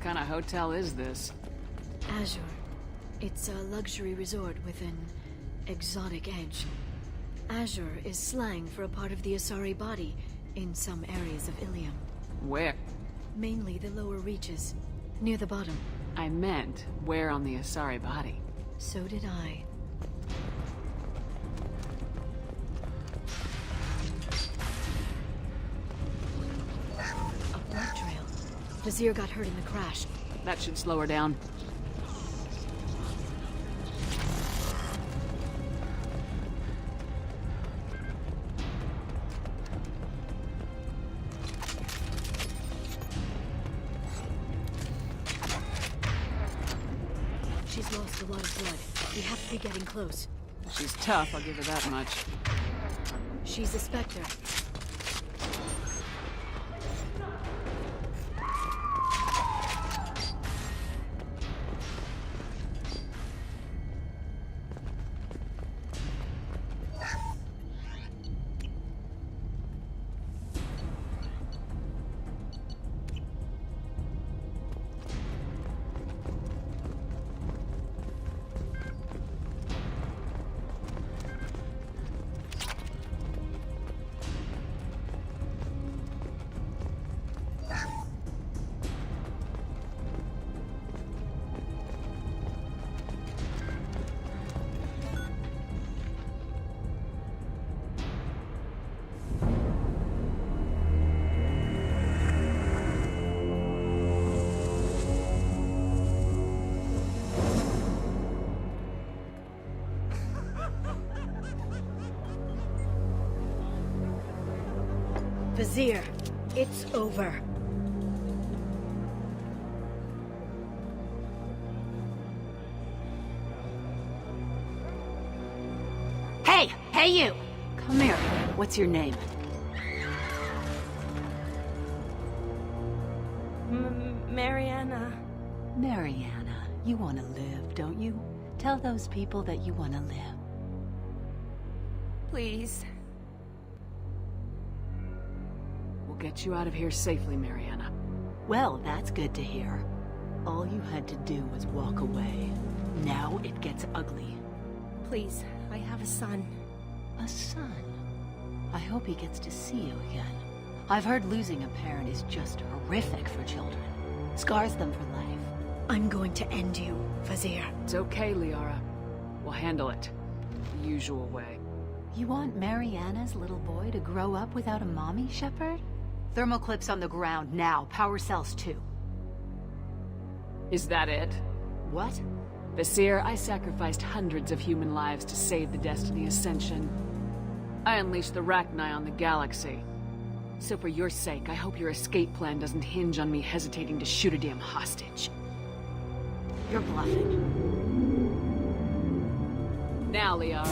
kind of hotel is this? Azure. It's a luxury resort with an exotic edge. Azure is slang for a part of the Asari body in some areas of Ilium. Where? Mainly the lower reaches, near the bottom. I meant, where on the Asari body? So did I. A blood trail. Vizier got hurt in the crash. That should slow her down. She's lost a lot of blood. We have to be getting close. She's tough, I'll give her that much. She's a Spectre. Vizier, it's over. Hey! Hey you! Come here. What's your name? Mariana. Mariana. You want to live, don't you? Tell those people that you want to live. Please. We'll get you out of here safely, Mariana. Well, that's good to hear. All you had to do was walk away. Now it gets ugly. Please, I have a son. A son? I hope he gets to see you again. I've heard losing a parent is just horrific for children. Scars them for life. I'm going to end you, Vizier. It's okay, Liara. We'll handle it. The usual way. You want Mariana's little boy to grow up without a mommy, Shepard? Thermal clips on the ground now. Power cells too. Is that it? What? Vizier, I sacrificed hundreds of human lives to save the Destiny Ascension. I unleashed the Rachni on the galaxy. So for your sake, I hope your escape plan doesn't hinge on me hesitating to shoot a damn hostage. You're bluffing. Now, Liara.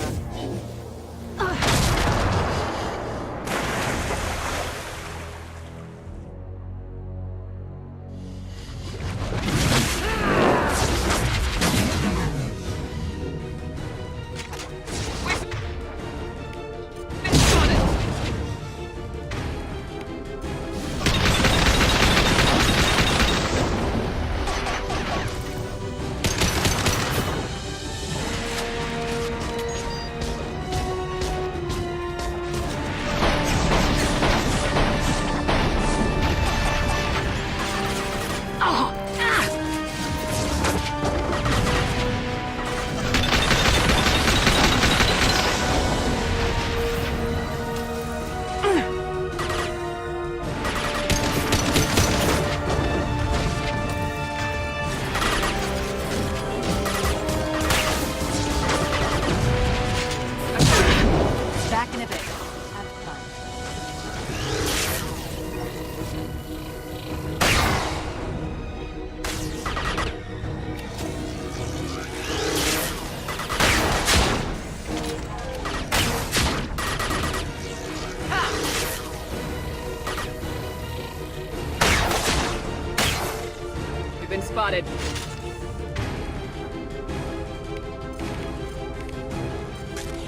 Spotted.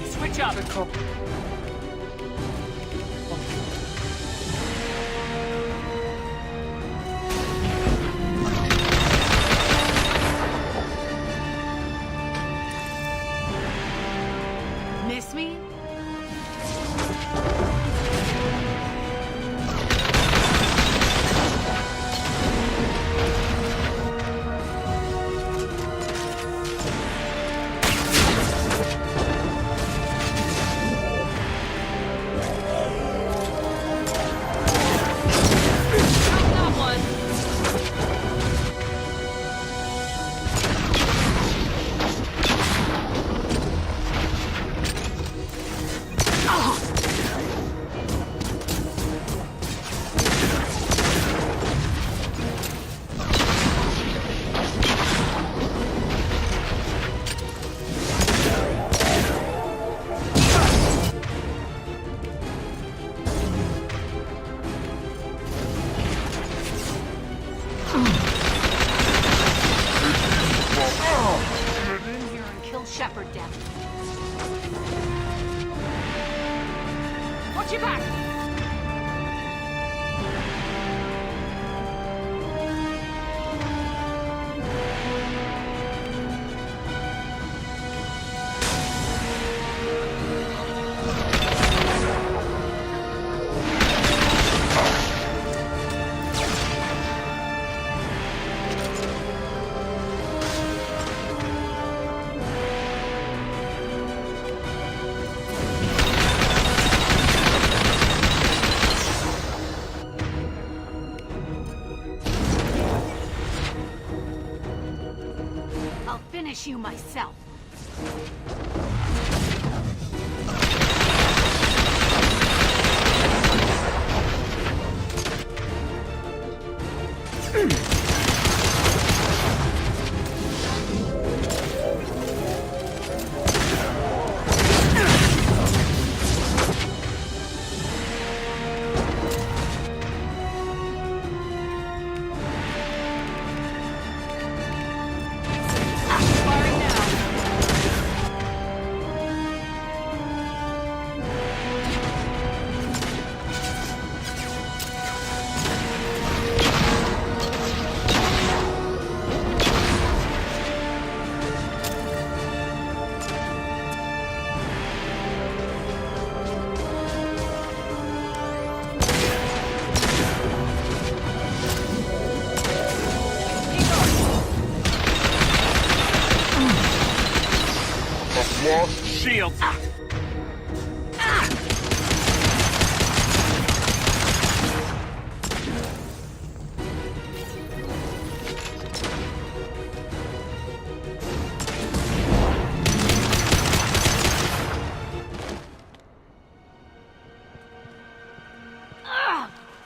Switch up and go. finish you myself. Lost shield.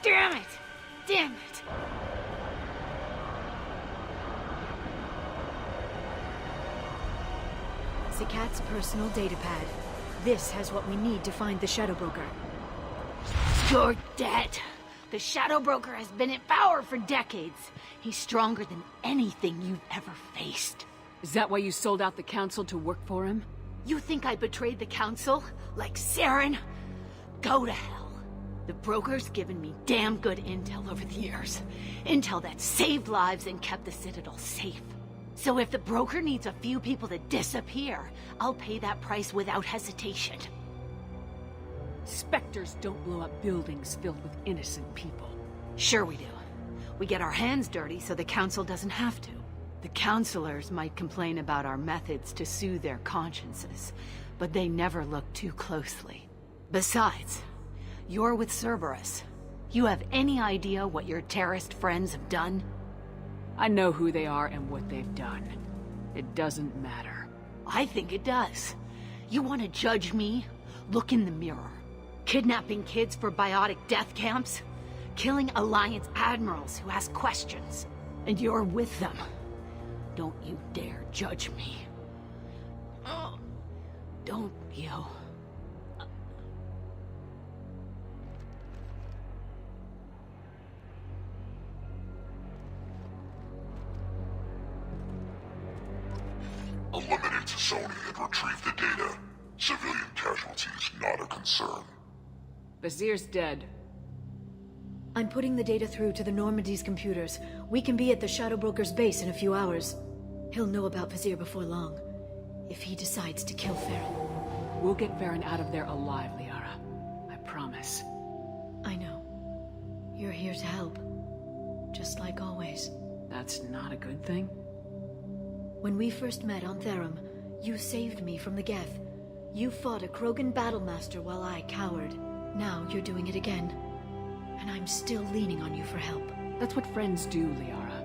Damn it! Damn it! Cat's personal data pad. This has what we need to find the Shadow Broker. You're dead. The Shadow Broker has been in power for decades. He's stronger than anything you've ever faced. Is that why you sold out the Council to work for him? You think I betrayed the Council? Like Saren? Go to hell. The Broker's given me damn good intel over the years. Intel that saved lives and kept the Citadel safe. So if the Broker needs a few people to disappear, I'll pay that price without hesitation. Spectres don't blow up buildings filled with innocent people. Sure we do. We get our hands dirty so the Council doesn't have to. The Councilors might complain about our methods to soothe their consciences, but they never look too closely. Besides, you're with Cerberus. You have any idea what your terrorist friends have done? I know who they are and what they've done. It doesn't matter. I think it does. You want to judge me? Look in the mirror. Kidnapping kids for biotic death camps? Killing Alliance admirals who ask questions. And you're with them. Don't you dare judge me. Don't you? Eliminate Sony and retrieve the data. Civilian casualties not a concern. Vizier's dead. I'm putting the data through to the Normandy's computers. We can be at the Shadow Broker's base in a few hours. He'll know about Vizier before long. If he decides to kill Farron. We'll get Farron out of there alive, Liara. I promise. I know. You're here to help. Just like always. That's not a good thing? When we first met on Therum, you saved me from the Geth. You fought a Krogan battlemaster while I cowered. Now you're doing it again. And I'm still leaning on you for help. That's what friends do, Liara.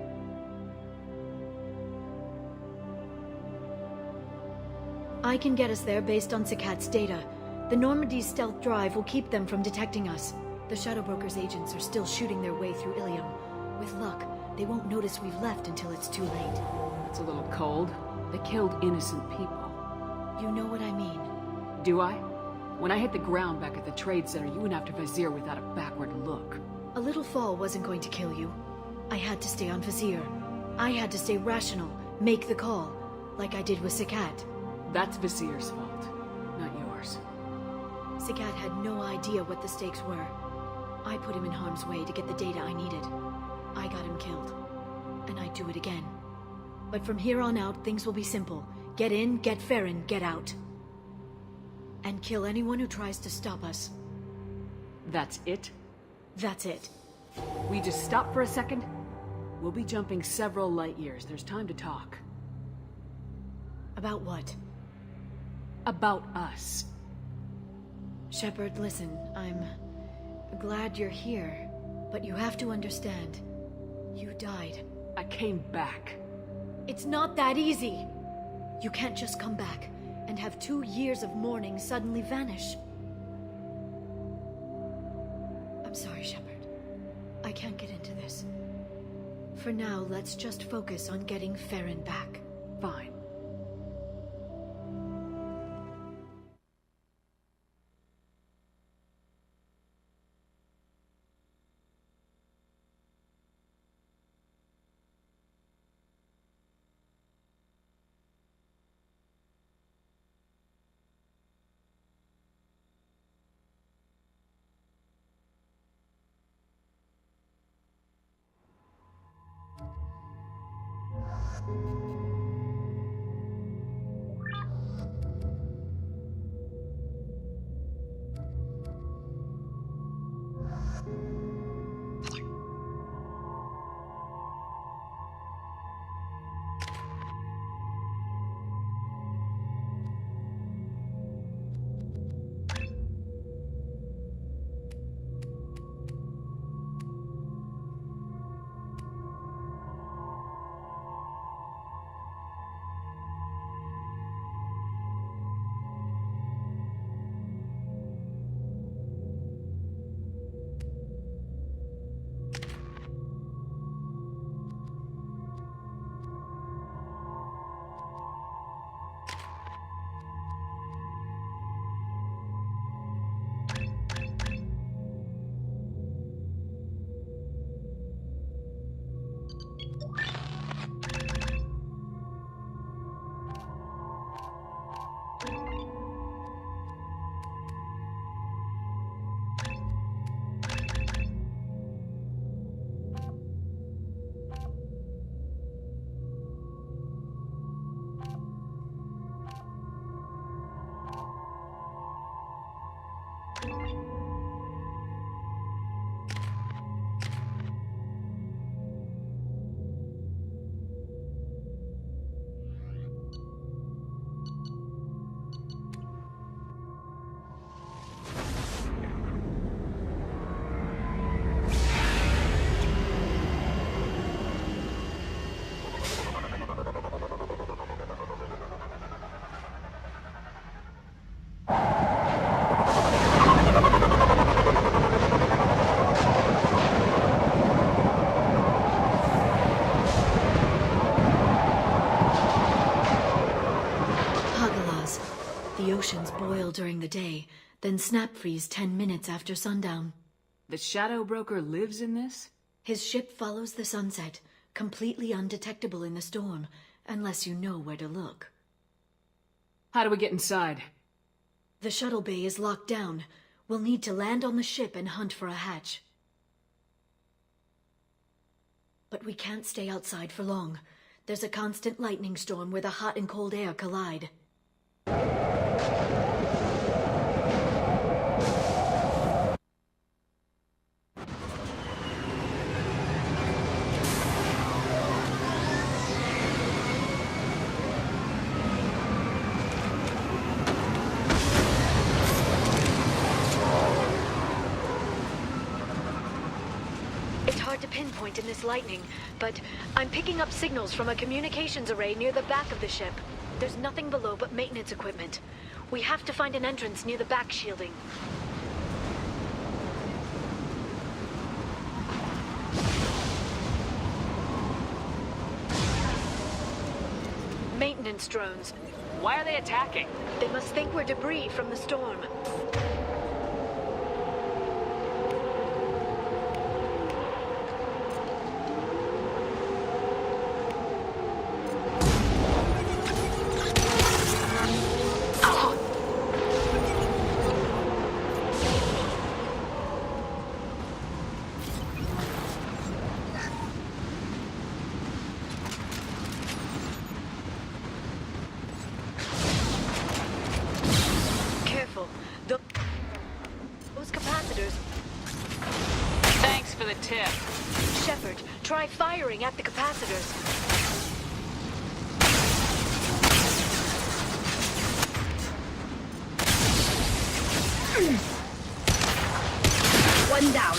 I can get us there based on Sakat's data. The Normandy's stealth drive will keep them from detecting us. The Shadow Broker's agents are still shooting their way through Ilium. With luck, they won't notice we've left until it's too late. That's a little cold. They killed innocent people. You know what I mean. Do I? When I hit the ground back at the trade center, you went after Vizier without a backward look. A little fall wasn't going to kill you. I had to stay on Vizier. I had to stay rational, make the call, like I did with Sakat. That's Vizier's fault, not yours. Sakat had no idea what the stakes were. I put him in harm's way to get the data I needed. I got him killed. And I'd do it again. But from here on out, things will be simple. Get in, get Farron, get out. And kill anyone who tries to stop us. That's it? That's it. We just stop for a second? We'll be jumping several light years. There's time to talk. About what? About us. Shepard, listen, I'm glad you're here, but you have to understand. You died. I came back. It's not that easy. You can't just come back and have 2 years of mourning suddenly vanish. I'm sorry, Shepard. I can't get into this. For now, let's just focus on getting Farron back. Fine. The oceans boil during the day, then snap freeze 10 minutes after sundown. The Shadow Broker lives in this? His ship follows the sunset, completely undetectable in the storm, unless you know where to look. How do we get inside? The shuttle bay is locked down. We'll need to land on the ship and hunt for a hatch. But we can't stay outside for long. There's a constant lightning storm where the hot and cold air collide. It's hard to pinpoint in this lightning, but I'm picking up signals from a communications array near the back of the ship. There's nothing below but maintenance equipment. We have to find an entrance near the back shielding. Maintenance drones. Why are they attacking? They must think we're debris from the storm. Those capacitors. Thanks for the tip. Shepard, try firing at the capacitors. One down.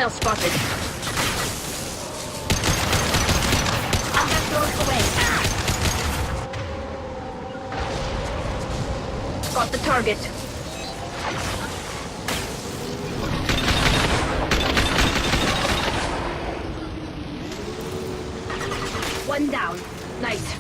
Hostile spotted. Thrown away. Got the target. One down. Nice.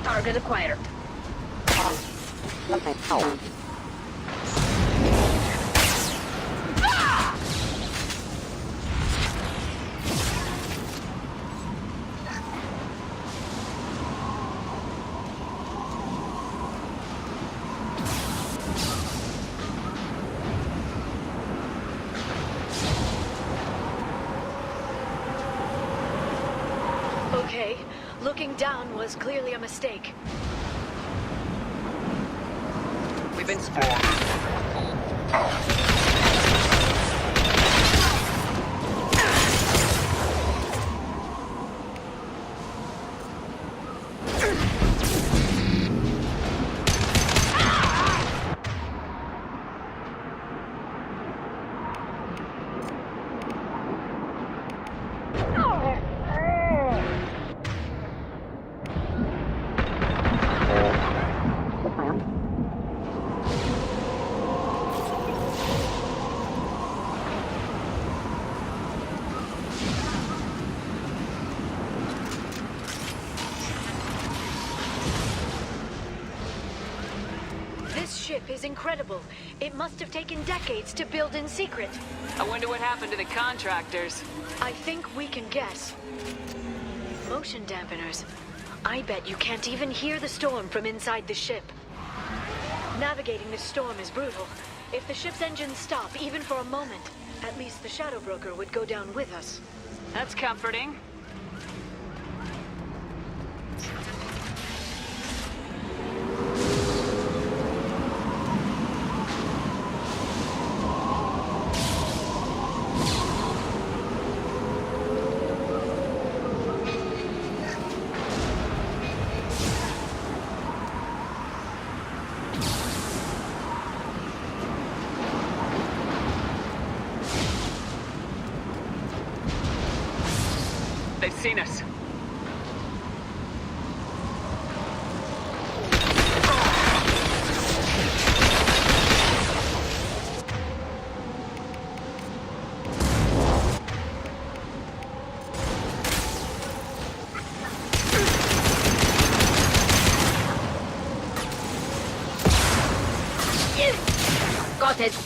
Target acquired. Okay, looking down was clearly a mistake. We've been spotted. This ship is incredible. It must have taken decades to build in secret. I wonder what happened to the contractors. I think we can guess. Motion dampeners. I bet you can't even hear the storm from inside the ship. Navigating this storm is brutal. If the ship's engines stop, even for a moment, at least the Shadow Broker would go down with us. That's comforting. They've seen us. Got it.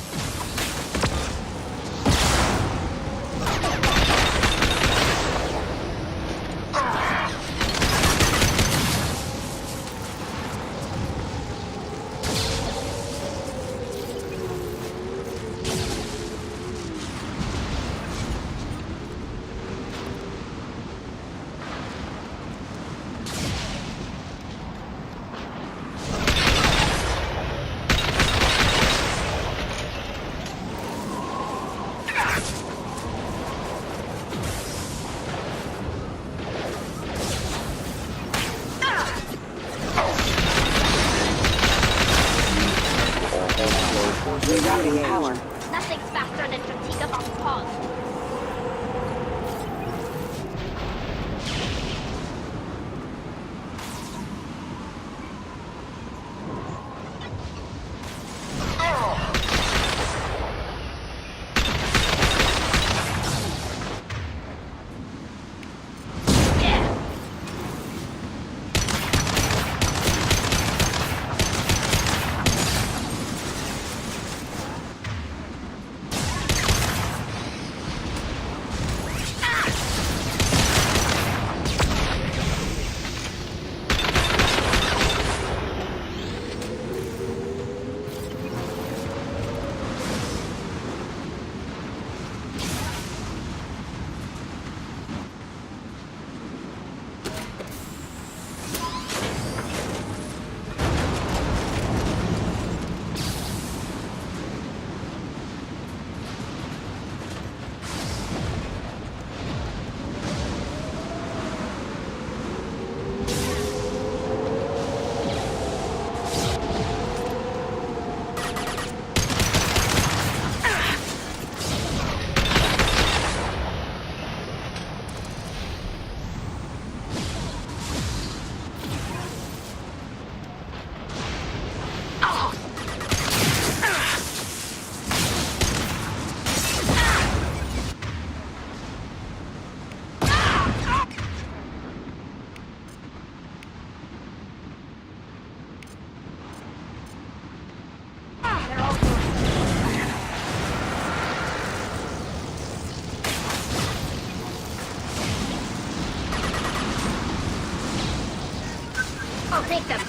Take them.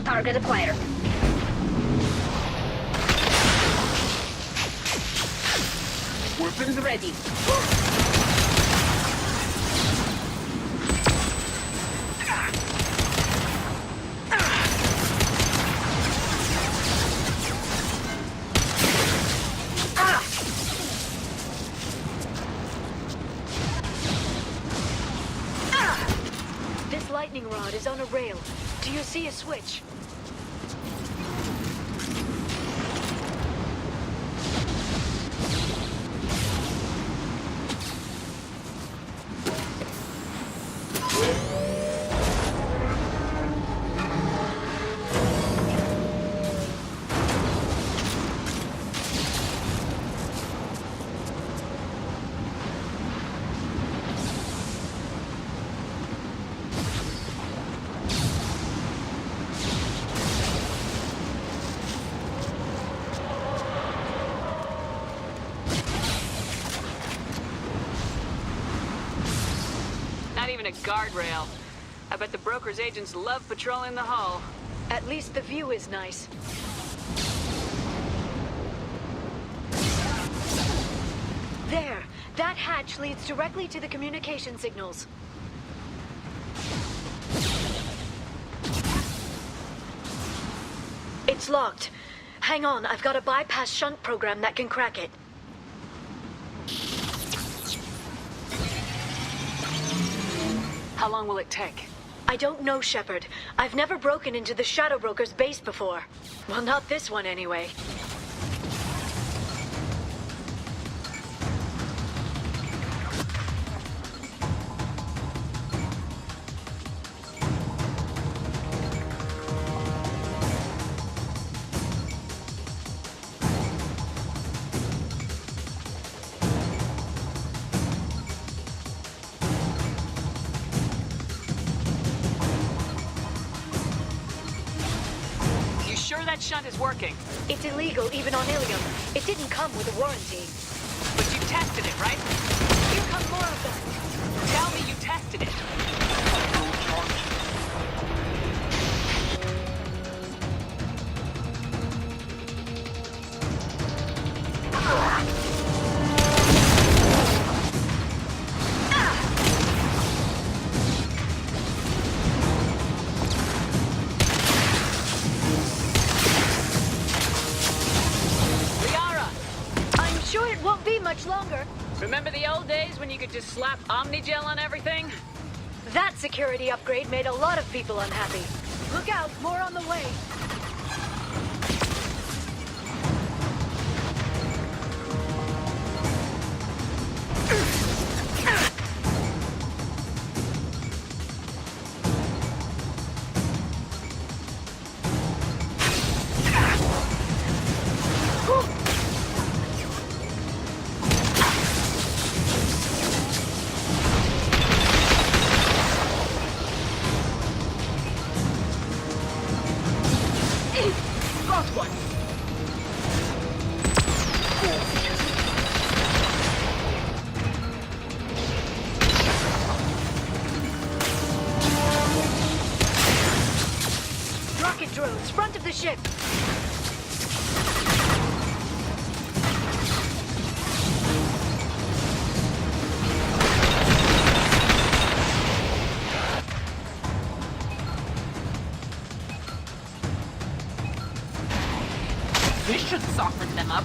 Target acquired. Weapons ready. This lightning rod is on a rail. Do you see a switch? Even a guardrail. I bet the broker's agents love patrolling the hull. At least the view is nice. There! That hatch leads directly to the communication signals. It's locked. Hang on, I've got a bypass shunt program that can crack it. How long will it take? I don't know, Shepard. I've never broken into the Shadow Broker's base before. Well, not this one anyway. Sure that shunt is working? It's illegal even on Ilium. It didn't come with a warranty. But you tested it, right? Here come more of them. Tell me you tested it. Much longer. Remember the old days when you could just slap Omnigel on everything? That security upgrade made a lot of people unhappy. Look out, more on the way. Drones, front of the ship! This should soften them up.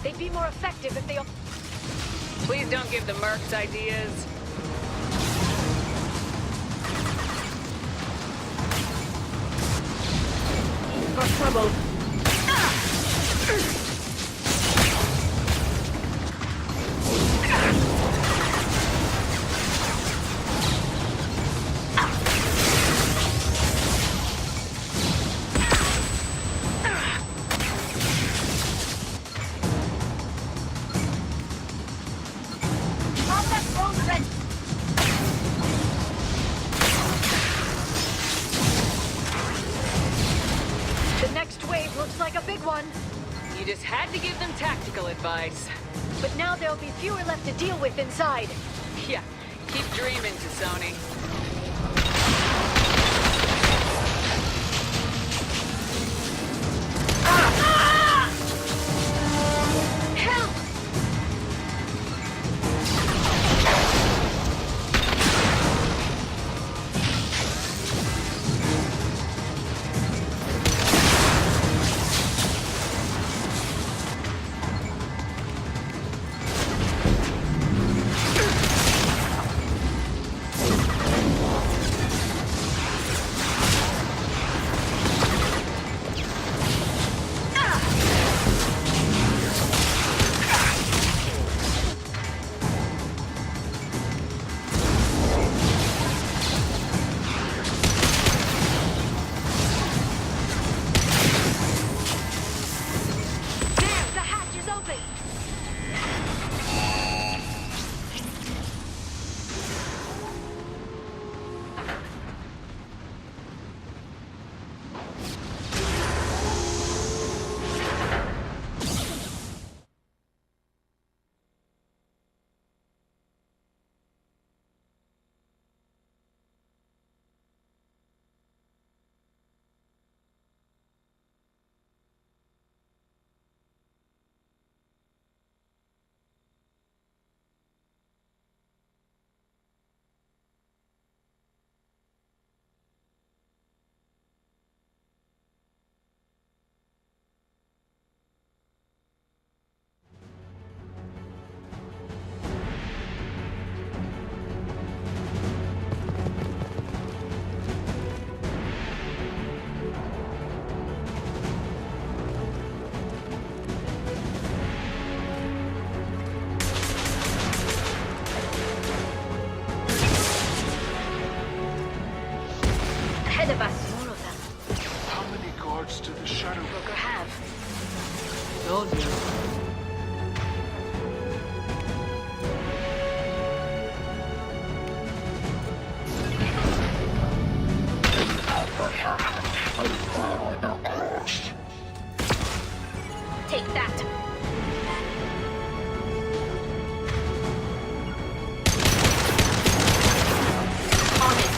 They'd be more effective if they all... Please don't give the mercs ideas. Got trouble. The next wave looks like a big one. You just had to give them tactical advice. But now there'll be fewer left to deal with inside. Yeah, keep dreaming, Sony. Help! There, the hatch is open. Ahead of us. More of them. How many guards do the Shadow Broker have. Told you. Take that. On it.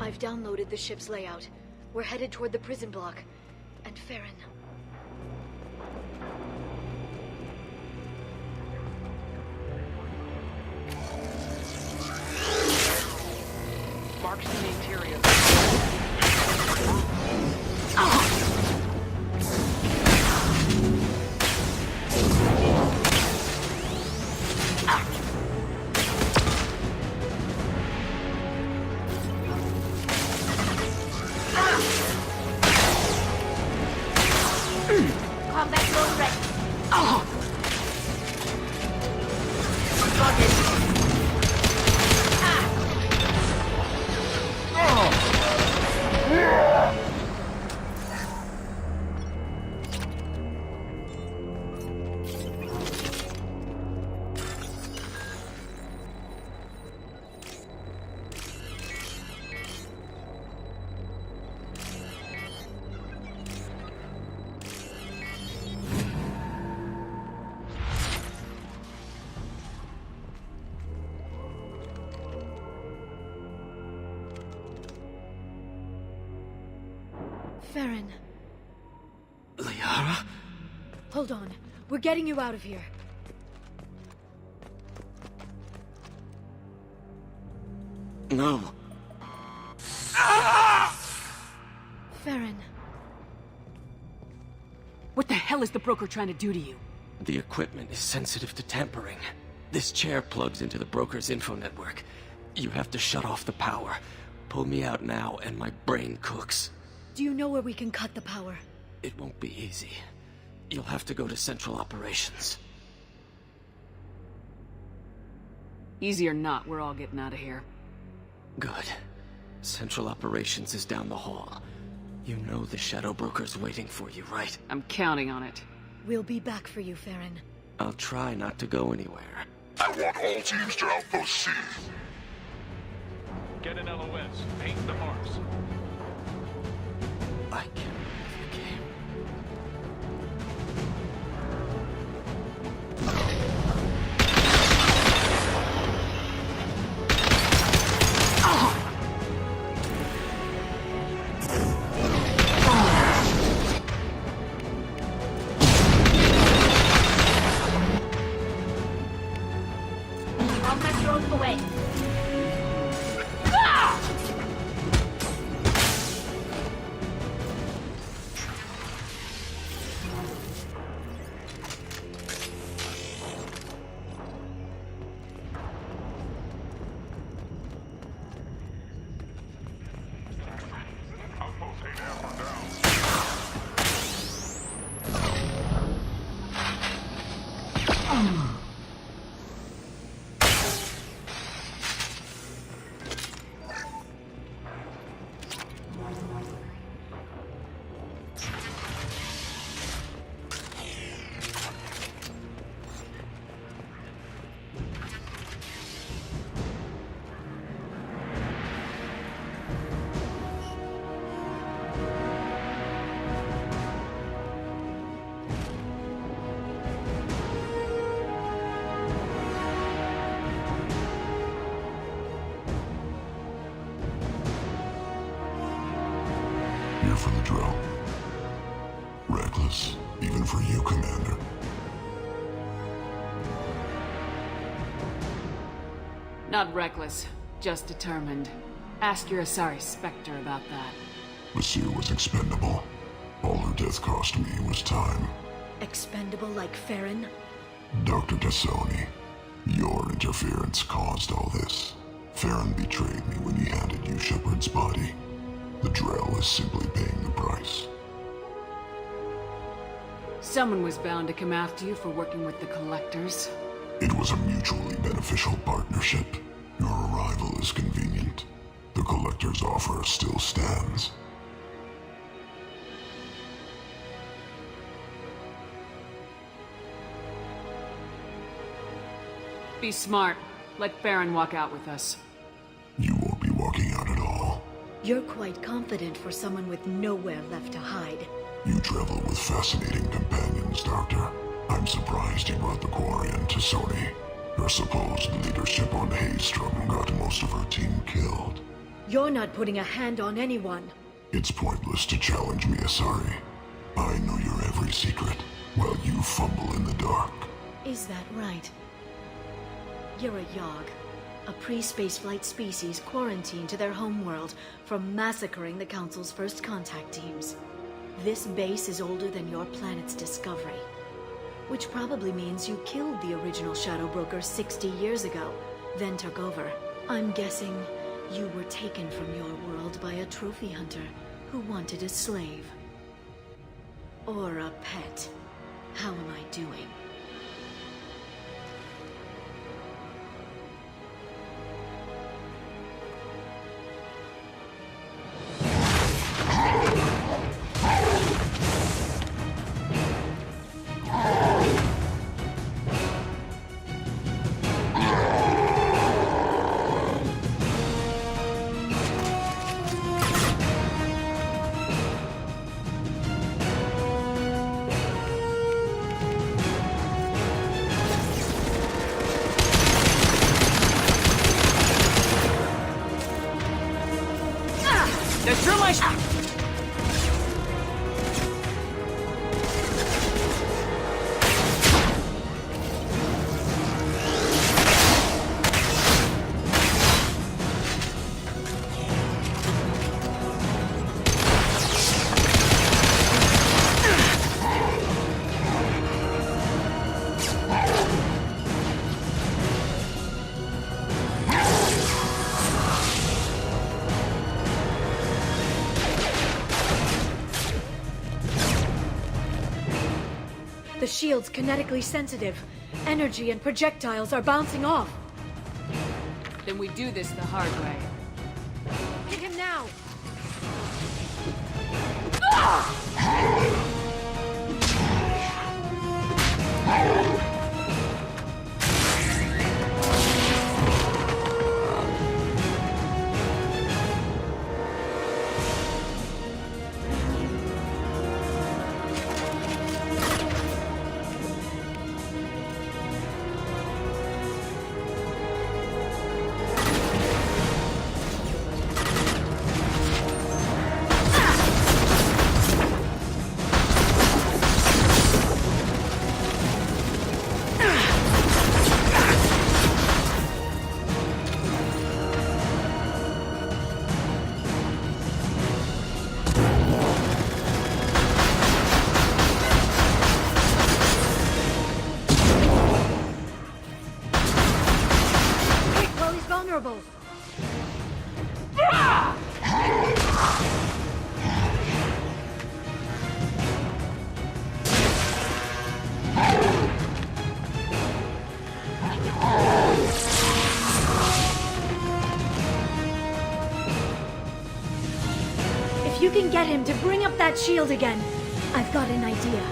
I've downloaded the ship's layout. We're headed toward the prison block. And Farron. Marks the interior. Farron, Liara? hold on. We're getting you out of here. No. Farron. What the hell is the broker trying to do to you? The equipment is sensitive to tampering. This chair plugs into the broker's info network. You have to shut off the power. Pull me out now, and my brain cooks. Do you know where we can cut the power? It won't be easy. You'll have to go to Central Operations. Easy or not, we're all getting out of here. Good. Central Operations is down the hall. You know the Shadow Broker's waiting for you, right? I'm counting on it. We'll be back for you, Farron. I'll try not to go anywhere. I want all teams to Outpost C. Get an LOS. Paint the marks. I can't believe you came. All my drones away. Outpost 8F are down. Here for the drill. Reckless, even for you, Commander. Not reckless, just determined. Ask your Asari Spectre about that. Monsieur was expendable. All her death cost me was time. Expendable like Farron? Dr. Tassoni, your interference caused all this. Farron betrayed me when he handed you Shepard's body. The Drell is simply paying the price. Someone was bound to come after you for working with the Collectors. It was a mutually beneficial partnership. Your arrival is convenient. The Collector's offer still stands. Be smart. Let Farron walk out with us. You won't be walking out at all. You're quite confident for someone with nowhere left to hide. You travel with fascinating companions, Doctor. I'm surprised you brought the Quarian to Sony. Your supposed leadership on Haystrom got most of her team killed. You're not putting a hand on anyone. It's pointless to challenge me, Asari. I know your every secret, while you fumble in the dark. Is that right? You're a Yogg, a pre-spaceflight species quarantined to their homeworld from massacring the Council's first contact teams. This base is older than your planet's discovery, which probably means you killed the original Shadow Broker 60 years ago, then took over. I'm guessing you were taken from your world by a trophy hunter who wanted a slave. Or a pet. How am I doing? shield's kinetically sensitive. Energy and projectiles are bouncing off. Then we do this the hard way. Hit him now! Vulnerable. If you can get him to bring up that shield again, I've got an idea.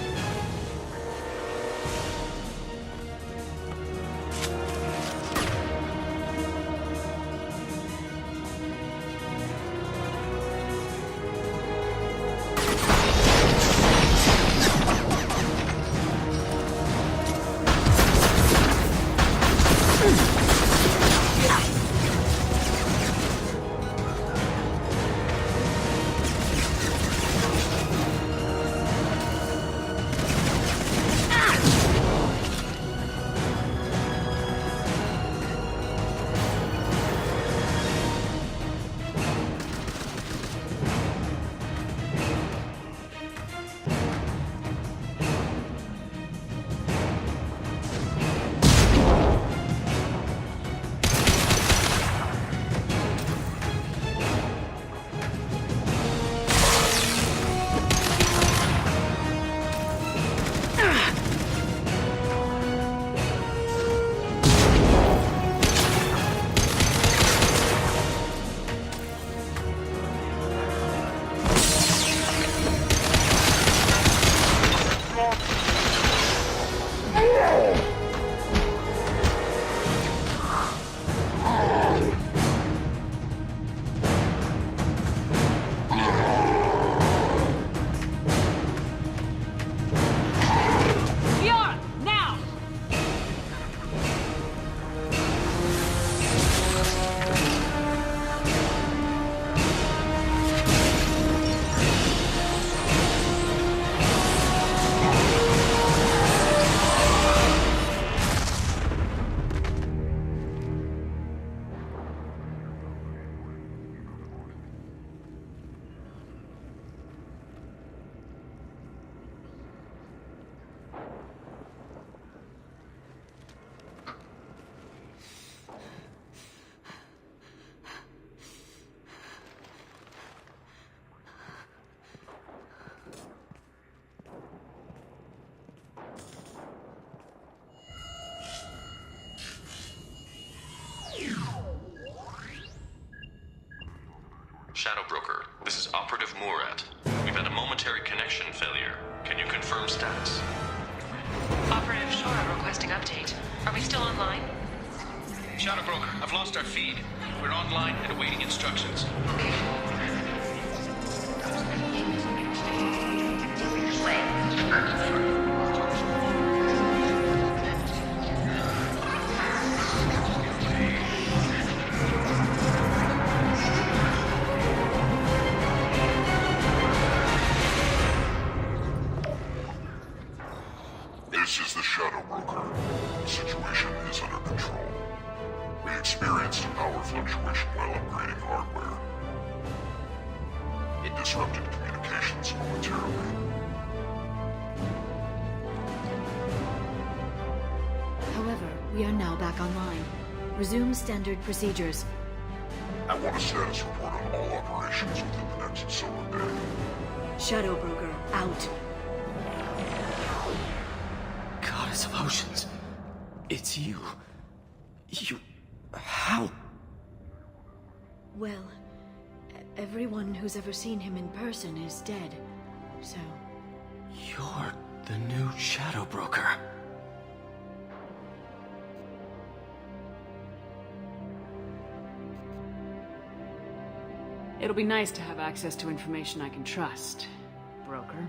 Shadow Broker, this is Operative Murat. We've had a momentary connection failure. Can you confirm status? Operative Shora requesting update. Are we still online? Shadow Broker, I've lost our feed. We're online and awaiting instructions. This is the Shadow Broker. The situation is under control. We experienced a power fluctuation while upgrading hardware. It disrupted communications momentarily. However, we are now back online. Resume standard procedures. I want a status report on all operations within the next solar day. Shadow Broker, out. goddess of oceans. It's you. You... how? Well, everyone who's ever seen him in person is dead, so... You're the new Shadow Broker. It'll be nice to have access to information I can trust, Broker.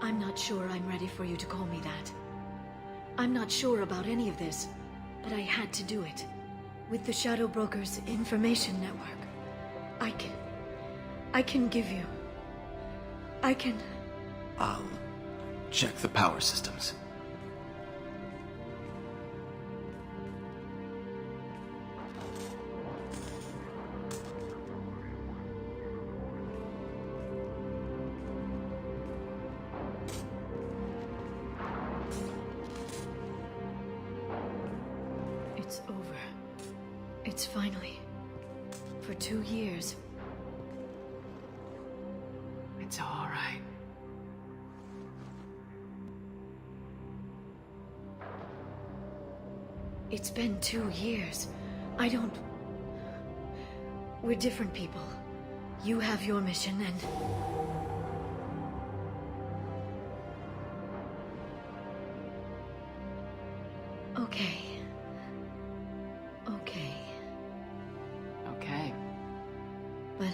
I'm not sure I'm ready for you to call me that. I'm not sure about any of this, but I had to do it. With the Shadow Broker's information network, I can give you... I can... I'll check the power systems. It's over. It's finally... For 2 years. It's all right. It's been 2 years. I don't... We're different people. You have your mission and... Okay. Okay. Okay. But...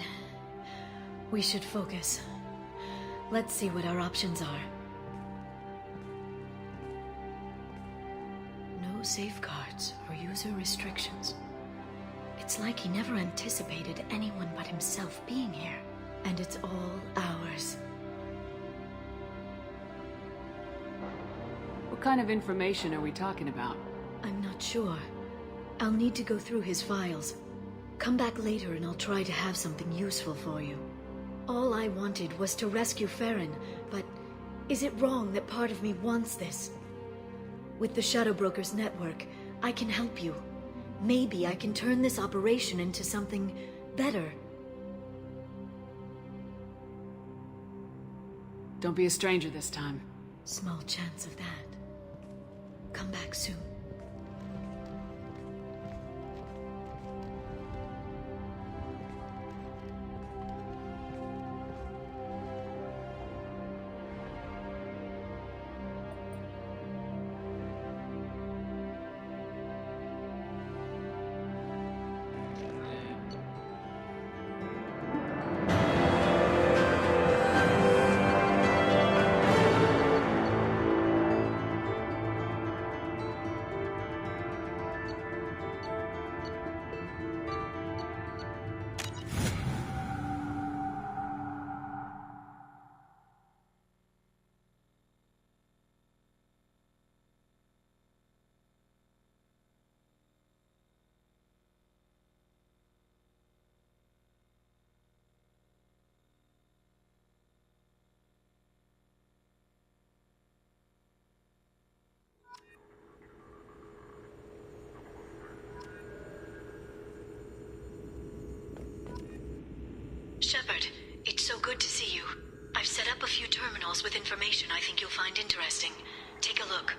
we should focus. Let's see what our options are. No safeguards or user restrictions. It's like he never anticipated anyone but himself being here. And it's all ours. What kind of information are we talking about? I'm not sure. I'll need to go through his files. Come back later and I'll try to have something useful for you. All I wanted was to rescue Farron, but is it wrong that part of me wants this? With the Shadow Broker's network, I can help you. Maybe I can turn this operation into something better. Don't be a stranger this time. Small chance of that. Come back soon. Shepard, it's so good to see you. I've set up a few terminals with information I think you'll find interesting. Take a look.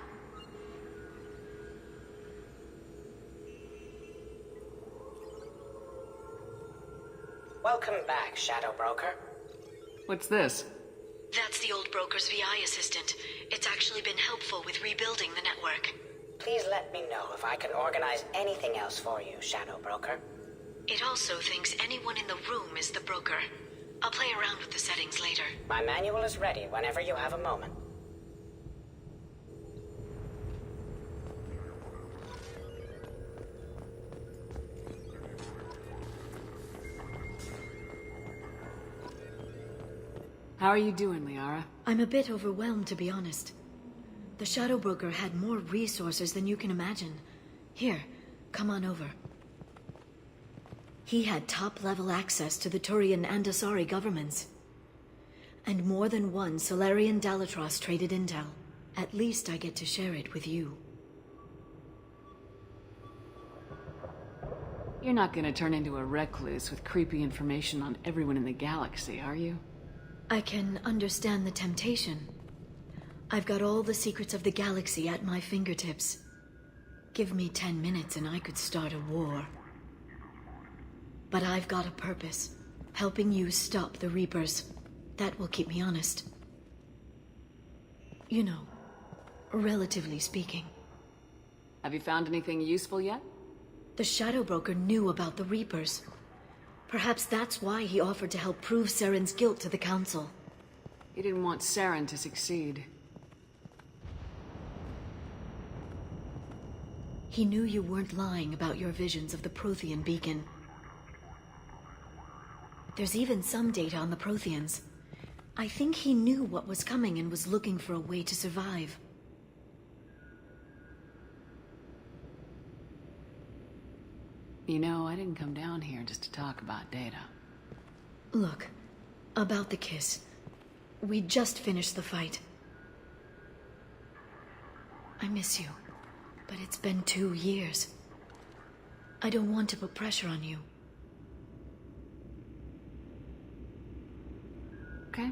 Welcome back, Shadow Broker. What's this? That's the old broker's VI assistant. It's actually been helpful with rebuilding the network. Please let me know if I can organize anything else for you, Shadow Broker. It also thinks anyone in the room is the broker. I'll play around with the settings later. My manual is ready whenever you have a moment. How are you doing, Liara? I'm a bit overwhelmed, to be honest. The Shadow Broker had more resources than you can imagine. Here, come on over. He had top-level access to the Turian and Asari governments. And more than one Solarian Dalatros traded intel. At least I get to share it with you. You're not gonna turn into a recluse with creepy information on everyone in the galaxy, are you? I can understand the temptation. I've got all the secrets of the galaxy at my fingertips. Give me 10 minutes and I could start a war. But I've got a purpose. Helping you stop the Reapers. That will keep me honest. You know, relatively speaking. Have you found anything useful yet? The Shadow Broker knew about the Reapers. Perhaps that's why he offered to help prove Saren's guilt to the Council. He didn't want Saren to succeed. He knew you weren't lying about your visions of the Prothean beacon. There's even some data on the Protheans. I think he knew what was coming and was looking for a way to survive. You know, I didn't come down here just to talk about data. Look, about the kiss. We just finished the fight. I miss you, but it's been 2 years. I don't want to put pressure on you. Okay,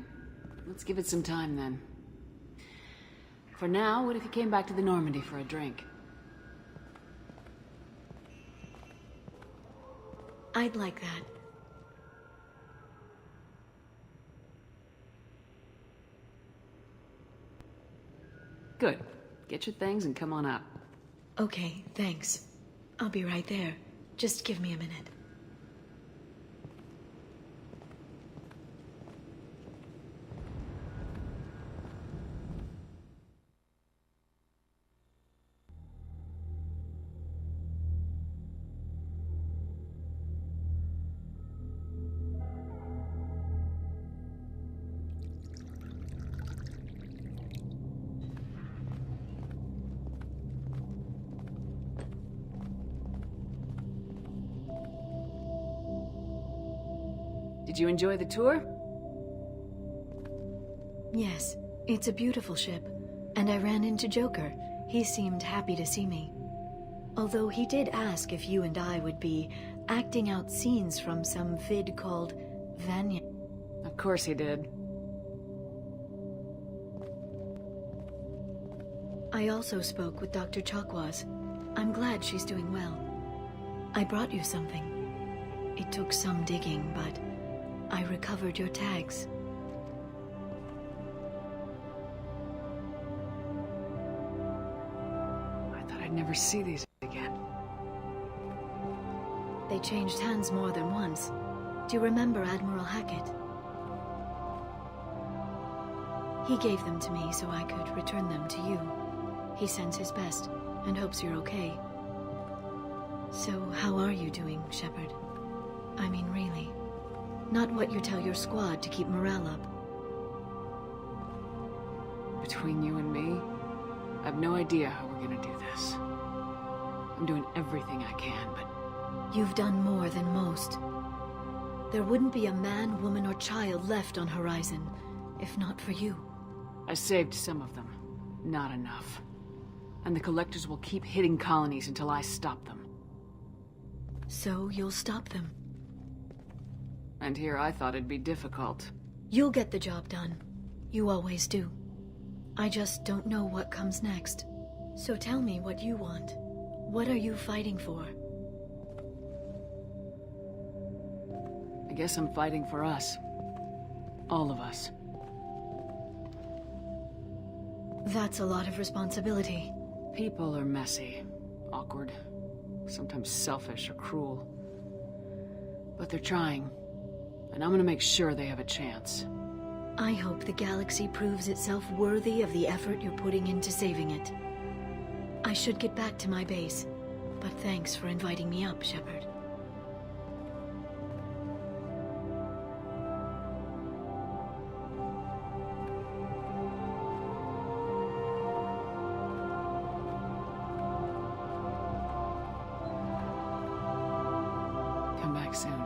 let's give it some time then. For now, what if you came back to the Normandy for a drink? I'd like that. Good. Get your things and come on up. Okay, thanks. I'll be right there. Just give me a minute. Did you enjoy the tour? Yes, it's a beautiful ship. And I ran into Joker. He seemed happy to see me. Although he did ask if you and I would be acting out scenes from some vid called Vanya. Of course he did. I also spoke with Dr. Chakwas. I'm glad she's doing well. I brought you something. It took some digging, but I recovered your tags. I thought I'd never see these again. They changed hands more than once. Do you remember Admiral Hackett? He gave them to me so I could return them to you. He sends his best and hopes you're okay. So how are you doing, Shepard? I mean, really. Not what you tell your squad to keep morale up. Between you and me, I have no idea how we're gonna do this. I'm doing everything I can, but... You've done more than most. There wouldn't be a man, woman, or child left on Horizon, if not for you. I saved some of them. Not enough. And the Collectors will keep hitting colonies until I stop them. So you'll stop them? And here I thought it'd be difficult. You'll get the job done. You always do. I just don't know what comes next. So tell me what you want. What are you fighting for? I guess I'm fighting for us. All of us. That's a lot of responsibility. People are messy, awkward, sometimes selfish or cruel. But they're trying. And I'm gonna make sure they have a chance. I hope the galaxy proves itself worthy of the effort you're putting into saving it. I should get back to my base, but thanks for inviting me up, Shepard. Come back soon.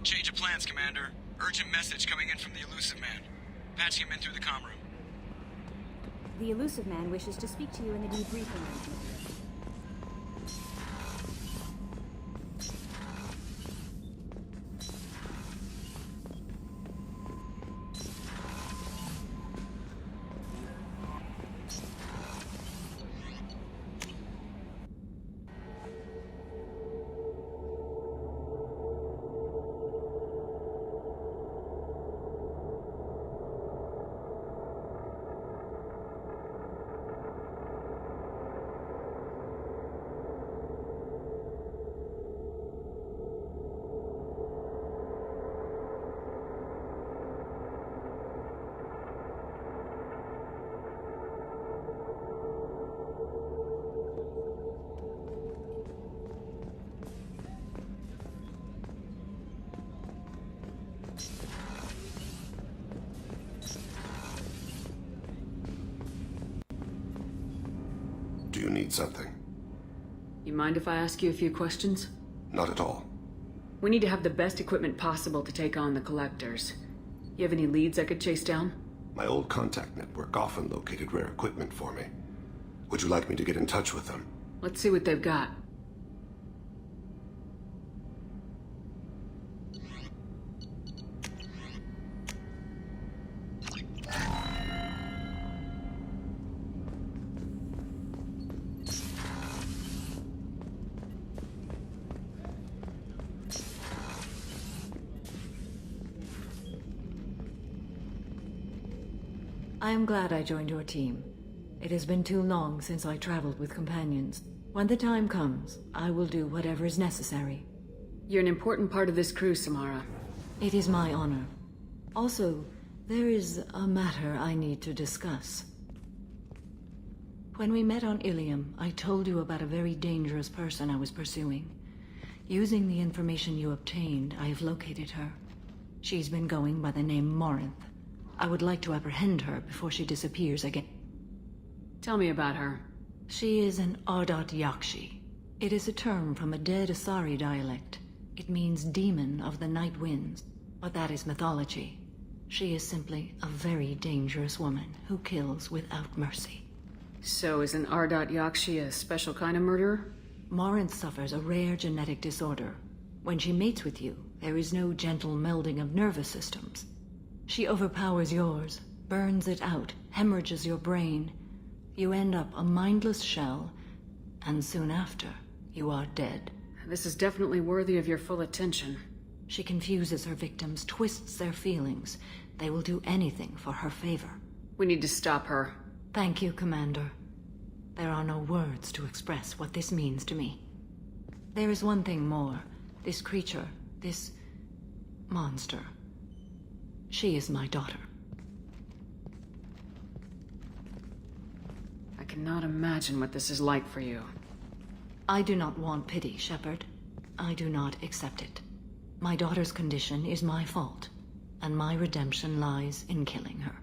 Change of plans, Commander. Urgent message coming in from the Elusive Man. Patching him in through the comm room. The Elusive Man wishes to speak to you in the debriefing room. Do you need something? You mind if I ask you a few questions? Not at all. We need to have the best equipment possible to take on the Collectors. You have any leads I could chase down? My old contact network often located rare equipment for me. Would you like me to get in touch with them? Let's see what they've got. I am glad I joined your team. It has been too long since I traveled with companions. When the time comes, I will do whatever is necessary. You're an important part of this crew, Samara. It is my honor. Also, there is a matter I need to discuss. When we met on Ilium, I told you about a very dangerous person I was pursuing. Using the information you obtained, I have located her. She's been going by the name Morinth. I would like to apprehend her before she disappears again. Tell me about her. She is an Ardat Yakshi. It is a term from a dead Asari dialect. It means demon of the night winds, but that is mythology. She is simply a very dangerous woman who kills without mercy. So is an Ardat Yakshi a special kind of murderer? Morinth suffers a rare genetic disorder. When she mates with you, there is no gentle melding of nervous systems. She overpowers yours, burns it out, hemorrhages your brain. You end up a mindless shell, and soon after, you are dead. This is definitely worthy of your full attention. She confuses her victims, twists their feelings. They will do anything for her favor. We need to stop her. Thank you, Commander. There are no words to express what this means to me. There is one thing more. This creature, this monster. She is my daughter. I cannot imagine what this is like for you. I do not want pity, Shepard. I do not accept it. My daughter's condition is my fault, and my redemption lies in killing her.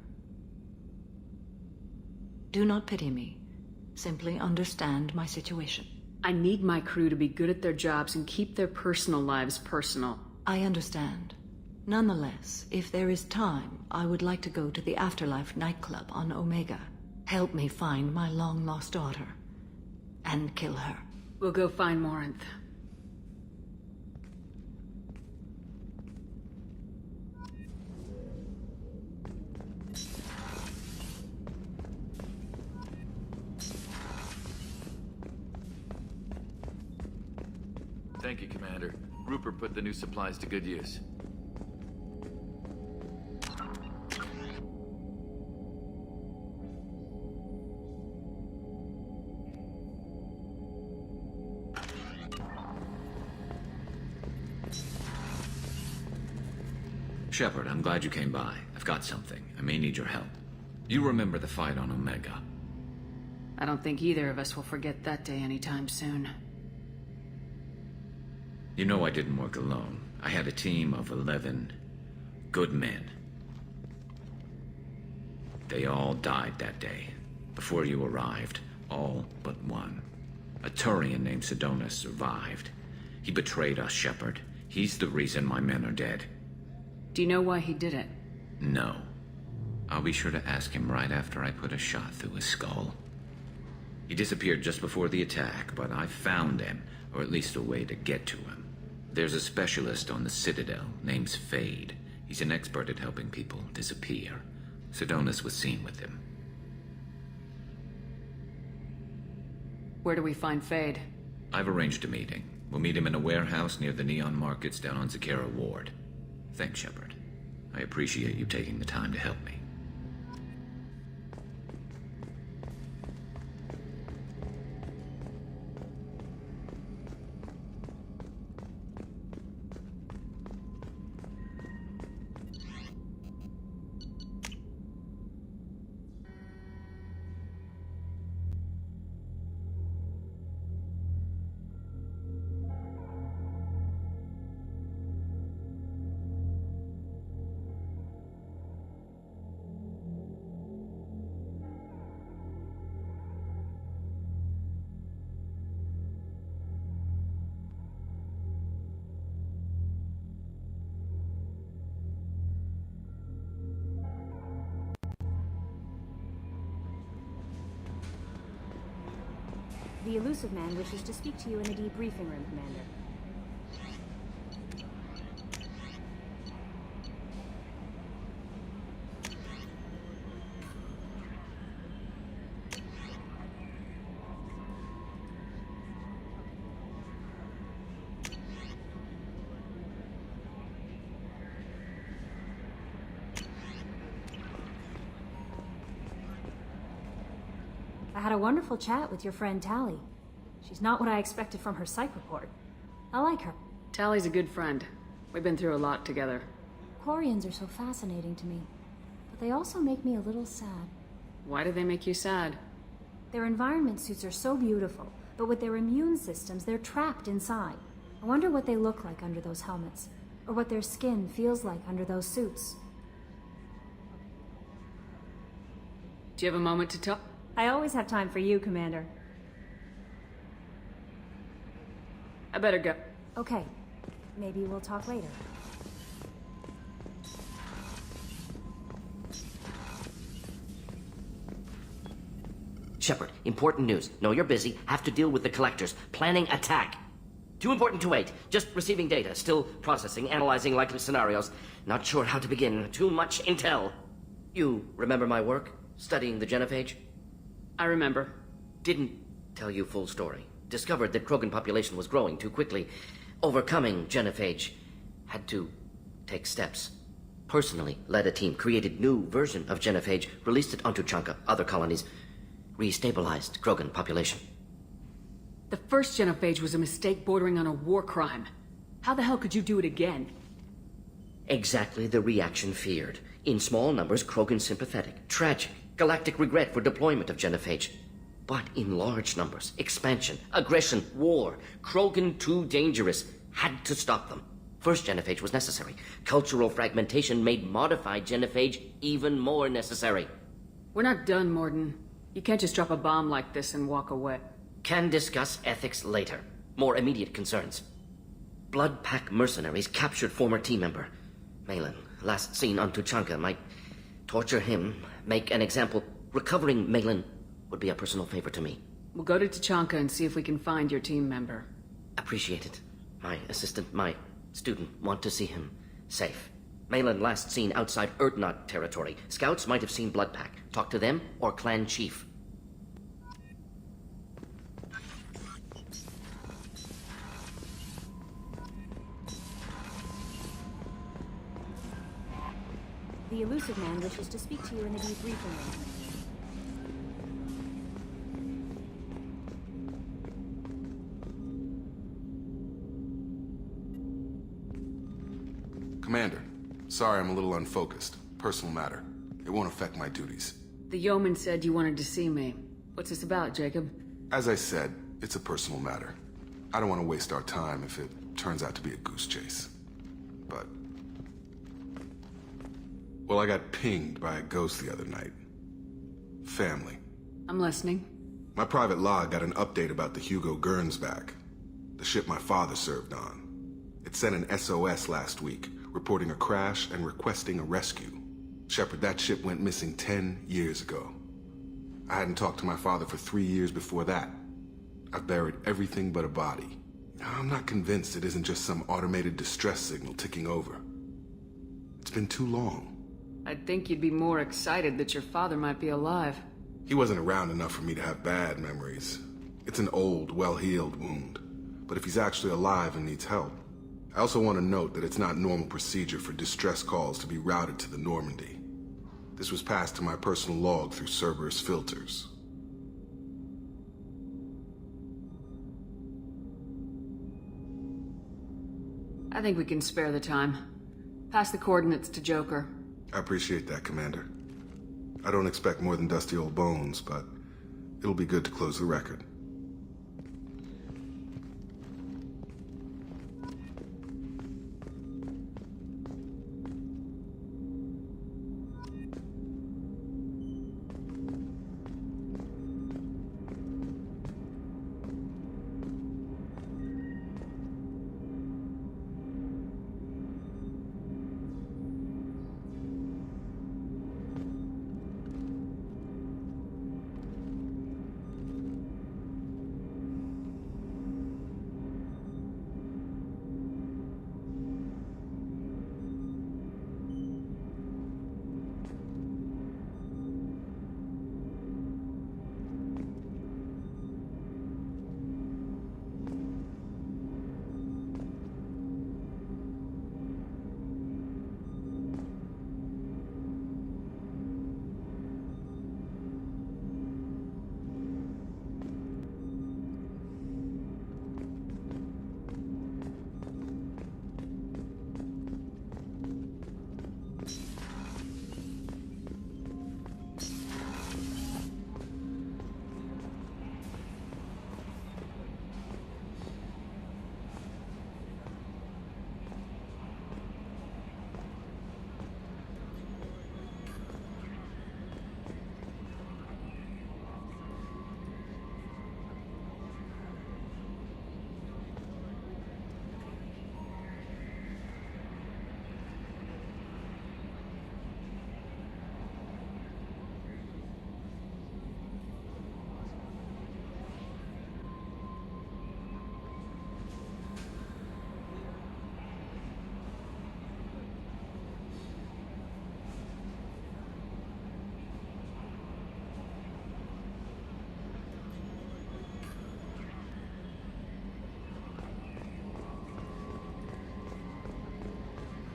Do not pity me. Simply understand my situation. I need my crew to be good at their jobs and keep their personal lives personal. I understand. Nonetheless, if there is time, I would like to go to the Afterlife nightclub on Omega. Help me find my long-lost daughter. And kill her. We'll go find Morinth. Thank you, Commander. Rupert put the new supplies to good use. Shepard, I'm glad you came by. I've got something. I may need your help. You remember the fight on Omega? I don't think either of us will forget that day anytime soon. You know I didn't work alone. I had a team of 11 good men. They all died that day. Before you arrived, all but one. A Turian named Sidonus survived. He betrayed us, Shepard. He's the reason my men are dead. Do you know why he did it? No. I'll be sure to ask him right after I put a shot through his skull. He disappeared just before the attack, but I found him, or at least a way to get to him. There's a specialist on the Citadel, name's Fade. He's an expert at helping people disappear. Sedonis was seen with him. Where do we find Fade? I've arranged a meeting. We'll meet him in a warehouse near the Neon Markets down on Zakera Ward. Thanks, Shepard. I appreciate you taking the time to help me. The elusive man wishes to speak to you in the debriefing room, Commander. I had a wonderful chat with your friend Tally. She's not what I expected from her psych report. I like her. Tally's a good friend. We've been through a lot together. Quarians are so fascinating to me, but they also make me a little sad. Why do they make you sad? Their environment suits are so beautiful, but with their immune systems, they're trapped inside. I wonder what they look like under those helmets, or what their skin feels like under those suits. Do you have a moment to talk? I always have time for you, Commander. I better go. Okay. Maybe we'll talk later. Shepard, important news. Know you're busy. Have to deal with the collectors. Planning attack. Too important to wait. Just receiving data. Still processing, analyzing likely scenarios. Not sure how to begin. Too much intel. You remember my work? Studying the genophage? I remember. Didn't tell you full story. Discovered that Krogan population was growing too quickly. Overcoming genophage. Had to take steps. Personally led a team, created new version of genophage, released it onto Chanka, other colonies, restabilized Krogan population. The first genophage was a mistake bordering on a war crime. How the hell could you do it again? Exactly the reaction feared. In small numbers, Krogan sympathetic. Tragic. Galactic regret for deployment of genophage. But in large numbers, expansion, aggression, war. Krogan too dangerous. Had to stop them. First genophage was necessary. Cultural fragmentation made modified genophage even more necessary. We're not done, Morden. You can't just drop a bomb like this and walk away. Can discuss ethics later. More immediate concerns. Blood Pack mercenaries captured former team member. Malin, last seen on Tuchanka, might torture him, make an example. Recovering Malin would be a personal favor to me. We'll go to Tuchanka and see if we can find your team member. Appreciate it. My assistant, my student, want to see him safe. Malin last seen outside Erdnot territory. Scouts might have seen Blood Pack. Talk to them or clan chief. The elusive man wishes to speak to you in the debriefing room. Commander, sorry I'm a little unfocused. Personal matter. It won't affect my duties. The yeoman said you wanted to see me. What's this about, Jacob? As I said, it's a personal matter. I don't want to waste our time if it turns out to be a goose chase. But... well, I got pinged by a ghost the other night. Family. I'm listening. My private log got an update about the Hugo Gernsback, the ship my father served on. It sent an SOS last week, reporting a crash and requesting a rescue. Shepard, that ship went missing 10 years ago. I hadn't talked to my father for 3 years before that. I've buried everything but a body. I'm not convinced it isn't just some automated distress signal ticking over. It's been too long. I'd think you'd be more excited that your father might be alive. He wasn't around enough for me to have bad memories. It's an old, well-healed wound. But if he's actually alive and needs help, I also want to note that it's not normal procedure for distress calls to be routed to the Normandy. This was passed to my personal log through Cerberus filters. I think we can spare the time. Pass the coordinates to Joker. I appreciate that, Commander. I don't expect more than dusty old bones, but it'll be good to close the record.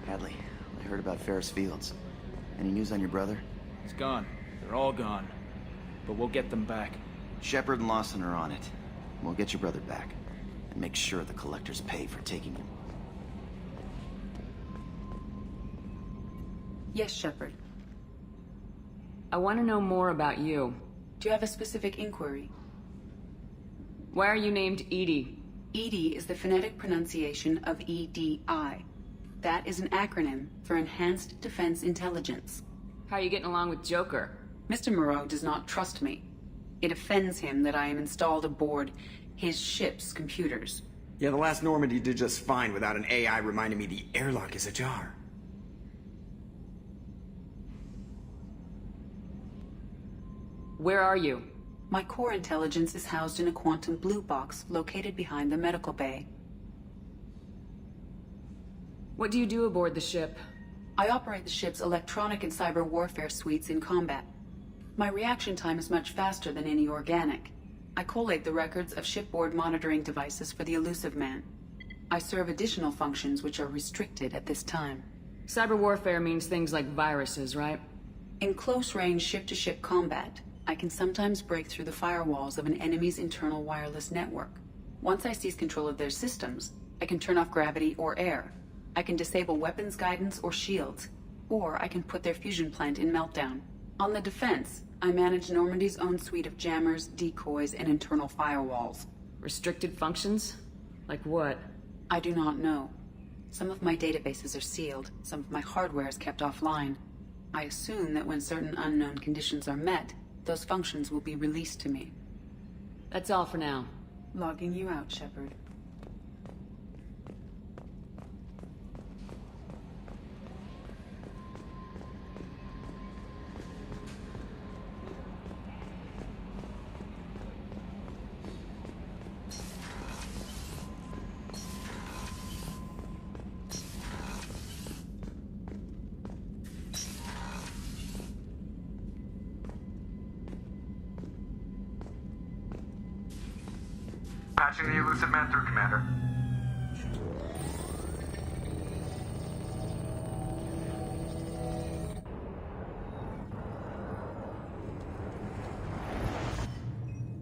Hadley, I heard about Ferris Fields. Any news on your brother? He's gone. They're all gone. But we'll get them back. Shepard and Lawson are on it. We'll get your brother back. And make sure the collectors pay for taking him. Yes, Shepard. I want to know more about you. Do you have a specific inquiry? Why are you named EDI? EDI is the phonetic pronunciation of EDI. That is an acronym for Enhanced Defense Intelligence. How are you getting along with Joker? Mr. Moreau does not trust me. It offends him that I am installed aboard his ship's computers. Yeah, the last Normandy did just fine without an AI reminding me the airlock is ajar. Where are you? My core intelligence is housed in a quantum blue box located behind the medical bay. What do you do aboard the ship? I operate the ship's electronic and cyber warfare suites in combat. My reaction time is much faster than any organic. I collate the records of shipboard monitoring devices for the Elusive Man. I serve additional functions which are restricted at this time. Cyber warfare means things like viruses, right? In close-range ship-to-ship combat, I can sometimes break through the firewalls of an enemy's internal wireless network. Once I seize control of their systems, I can turn off gravity or air. I can disable weapons guidance or shields, or I can put their fusion plant in meltdown. On the defense, I manage Normandy's own suite of jammers, decoys, and internal firewalls. Restricted functions? Like what? I do not know. Some of my databases are sealed, some of my hardware is kept offline. I assume that when certain unknown conditions are met, those functions will be released to me. That's all for now. Logging you out, Shepard. Patching the elusive man through, Commander.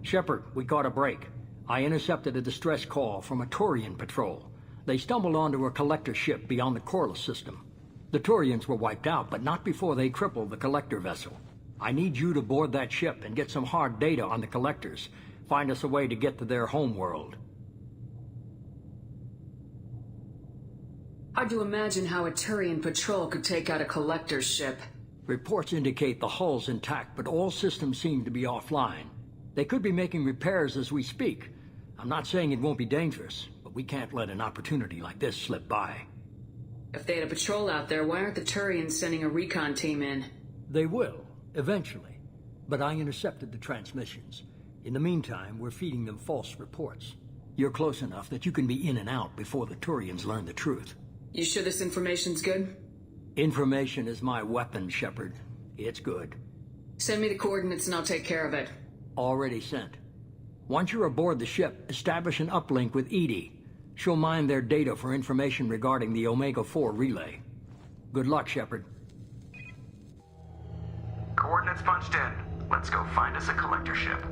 Shepard, we caught a break. I intercepted a distress call from a Turian patrol. They stumbled onto a collector ship beyond the Corliss system. The Turians were wiped out, but not before they crippled the collector vessel. I need you to board that ship and get some hard data on the collectors. Find us a way to get to their homeworld. Hard to imagine how a Turian patrol could take out a collector's ship. Reports indicate the hull's intact, but all systems seem to be offline. They could be making repairs as we speak. I'm not saying it won't be dangerous, but we can't let an opportunity like this slip by. If they had a patrol out there, why aren't the Turians sending a recon team in? They will, eventually. But I intercepted the transmissions. In the meantime, we're feeding them false reports. You're close enough that you can be in and out before the Turians learn the truth. You sure this information's good? Information is my weapon, Shepard. It's good. Send me the coordinates and I'll take care of it. Already sent. Once you're aboard the ship, establish an uplink with Edie. She'll mine their data for information regarding the Omega-4 relay. Good luck, Shepard. Coordinates punched in. Let's go find us a collector ship.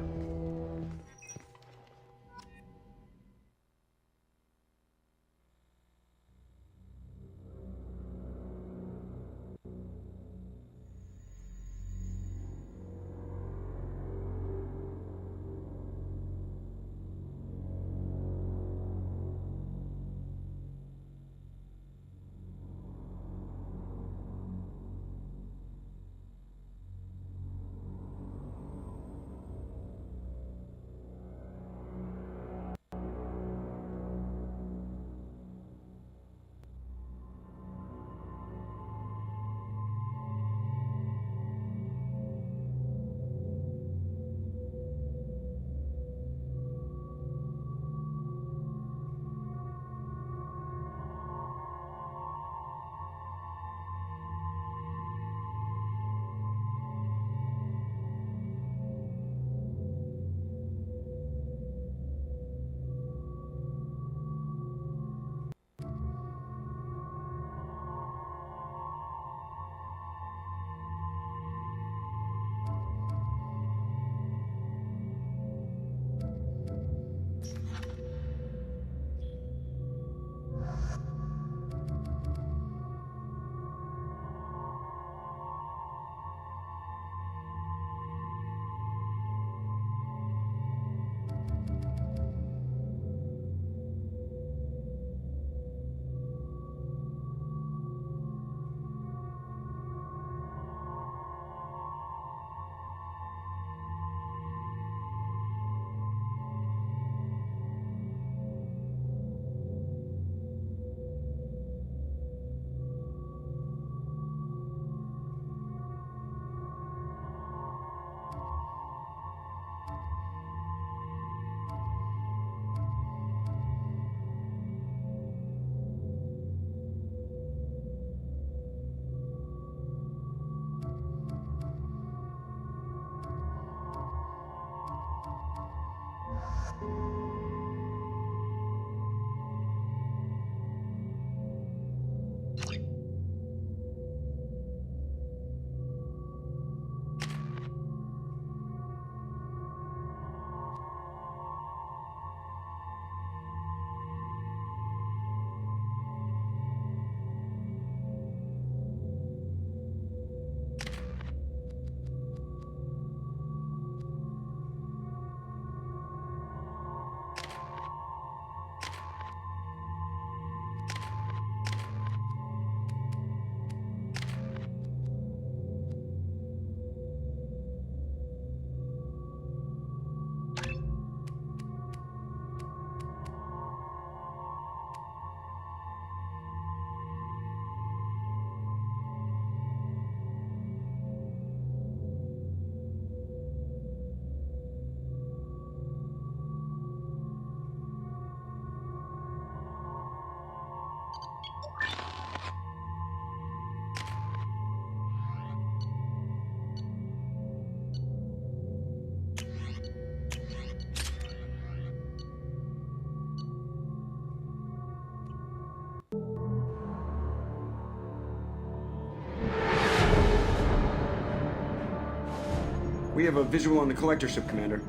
We have a visual on the collector ship, Commander.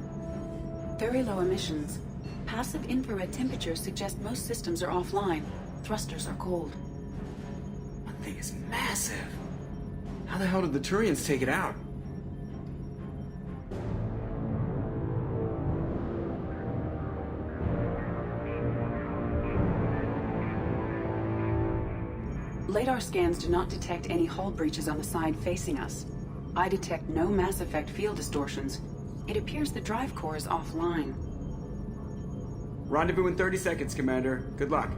Very low emissions. Passive infrared temperatures suggest most systems are offline. Thrusters are cold. That thing is massive. How the hell did the Turians take it out? Radar scans do not detect any hull breaches on the side facing us. I detect no mass effect field distortions. It appears the drive core is offline. Rendezvous in 30 seconds, Commander. Good luck.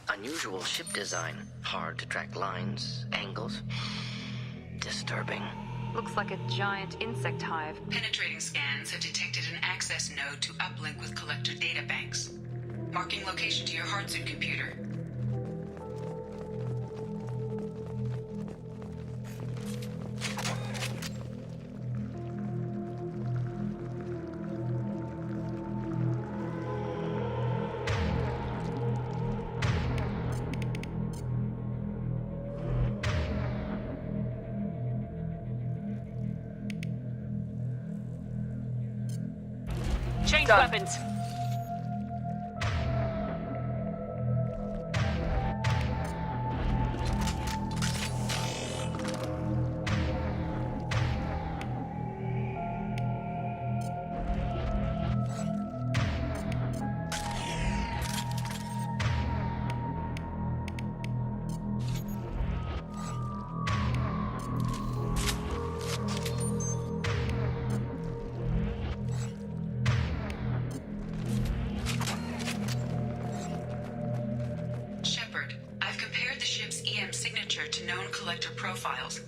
Unusual ship design. Hard to track lines, angles. Disturbing. Looks like a giant insect hive. Penetrating scans have detected an access node to uplink with collector databanks. Marking location to your hardsuit computer. Change weapons. To known collector profiles.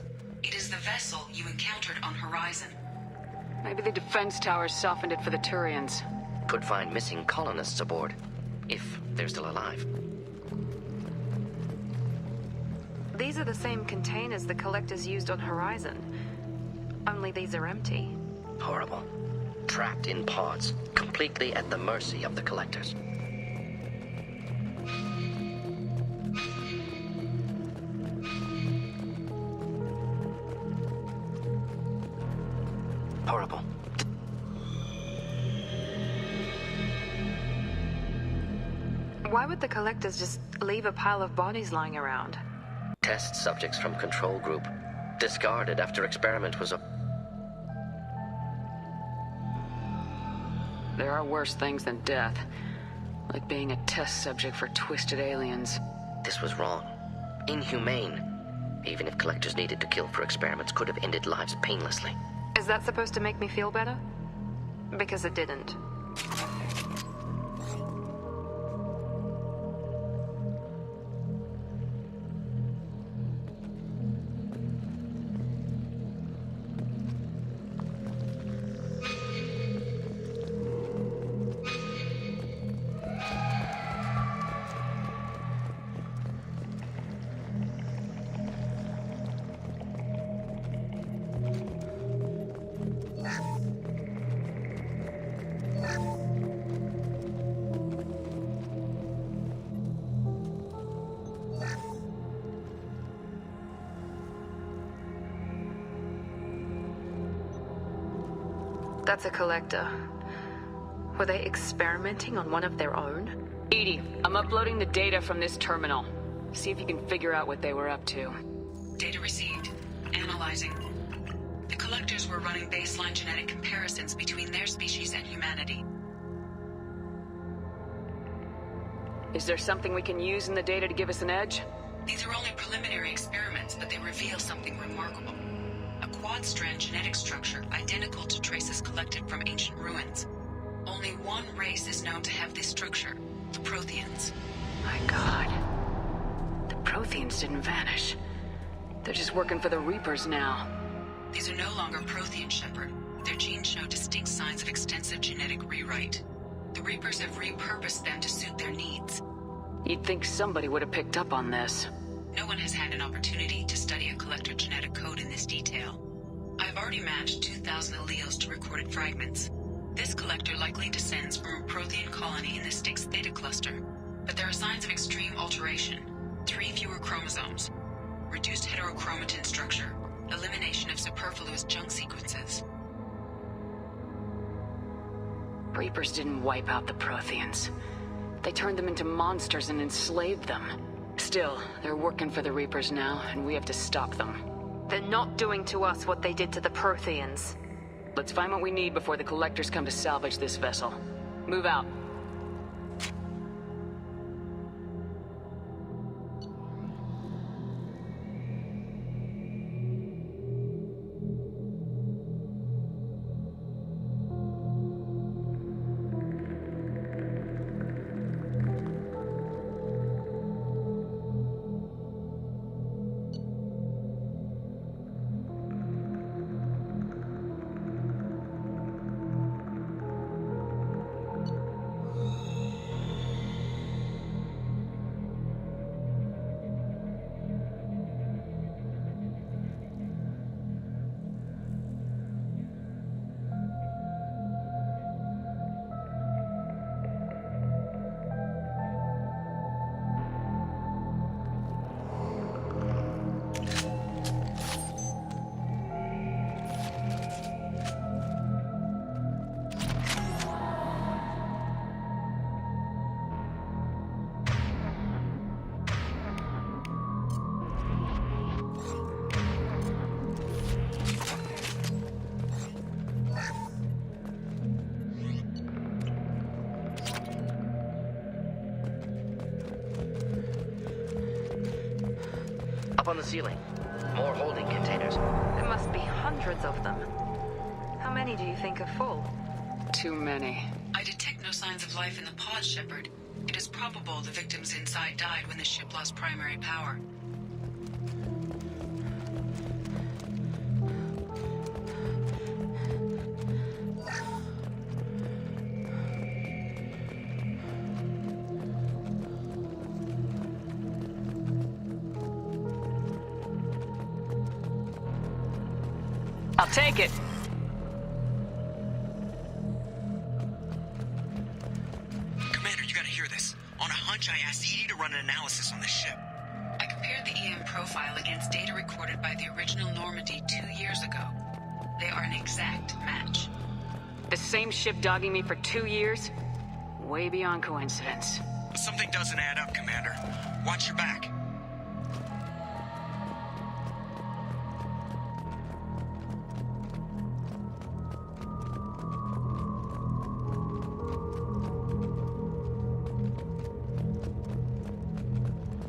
It is the vessel you encountered on Horizon. Maybe the defense towers softened it for the Turians. Could find missing colonists aboard, if they're still alive. These are the same containers the collectors used on Horizon. Only these are empty. Horrible. Trapped in pods, completely at the mercy of the collectors. Horrible. Why would the collectors just leave a pile of bodies lying around? Test subjects from control group. Discarded after experiment was up. There are worse things than death. Like being a test subject for twisted aliens. This was wrong. Inhumane. Even if collectors needed to kill for experiments, could have ended lives painlessly. Is that supposed to make me feel better? Because it didn't. That's a collector. Were they experimenting on one of their own? Edie, I'm uploading the data from this terminal. See if you can figure out what they were up to. Data received. Analyzing. The collectors were running baseline genetic comparisons between their species and humanity. Is there something we can use in the data to give us an edge? These are only preliminary experiments, but they reveal something remarkable. A quad-strand genetic structure identical to traces collected from ancient ruins. Only one race is known to have this structure, the Protheans. My God. The Protheans didn't vanish. They're just working for the Reapers now. These are no longer Prothean, Shepard. Their genes show distinct signs of extensive genetic rewrite. The Reapers have repurposed them to suit their needs. You'd think somebody would have picked up on this. No one has had an opportunity to study a collector genetic code in this detail. I have already matched 2,000 alleles to recorded fragments. This collector likely descends from a Prothean colony in the Styx Theta cluster, but there are signs of extreme alteration. 3 fewer chromosomes, reduced heterochromatin structure, elimination of superfluous junk sequences. Reapers didn't wipe out the Protheans. They turned them into monsters and enslaved them. Still, they're working for the Reapers now, and we have to stop them. They're not doing to us what they did to the Protheans. Let's find what we need before the Collectors come to salvage this vessel. Move out. Up on the ceiling. More holding containers. There must be hundreds of them. How many do you think are full? Too many. I detect no signs of life in the pod, Shepard. It is probable the victims inside died when the ship lost primary power. I'll take it. Commander, you gotta hear this. On a hunch, I asked Edie to run an analysis on this ship. I compared the EM profile against data recorded by the original Normandy 2 years ago. They are an exact match. The same ship dogging me for 2 years? Way beyond coincidence. But something doesn't add up, Commander. Watch your back.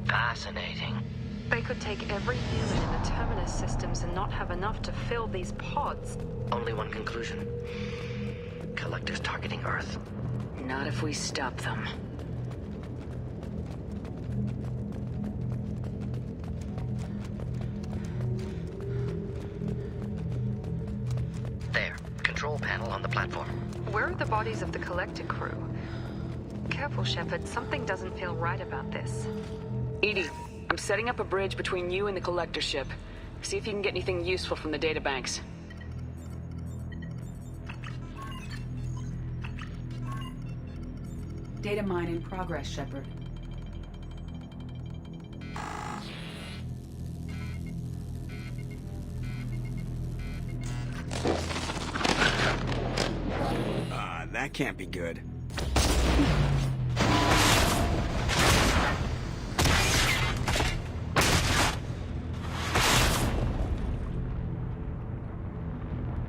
Fascinating. They could take every human in the Terminus systems and not have enough to fill these pods. Only one conclusion. Collectors targeting Earth. Not if we stop them. There. Control panel on the platform. Where are the bodies of the Collector crew? Careful, Shepard. Something doesn't feel right about this. Edie, I'm setting up a bridge between you and the Collector ship. See if you can get anything useful from the databanks. Data mine in progress, Shepard. That can't be good.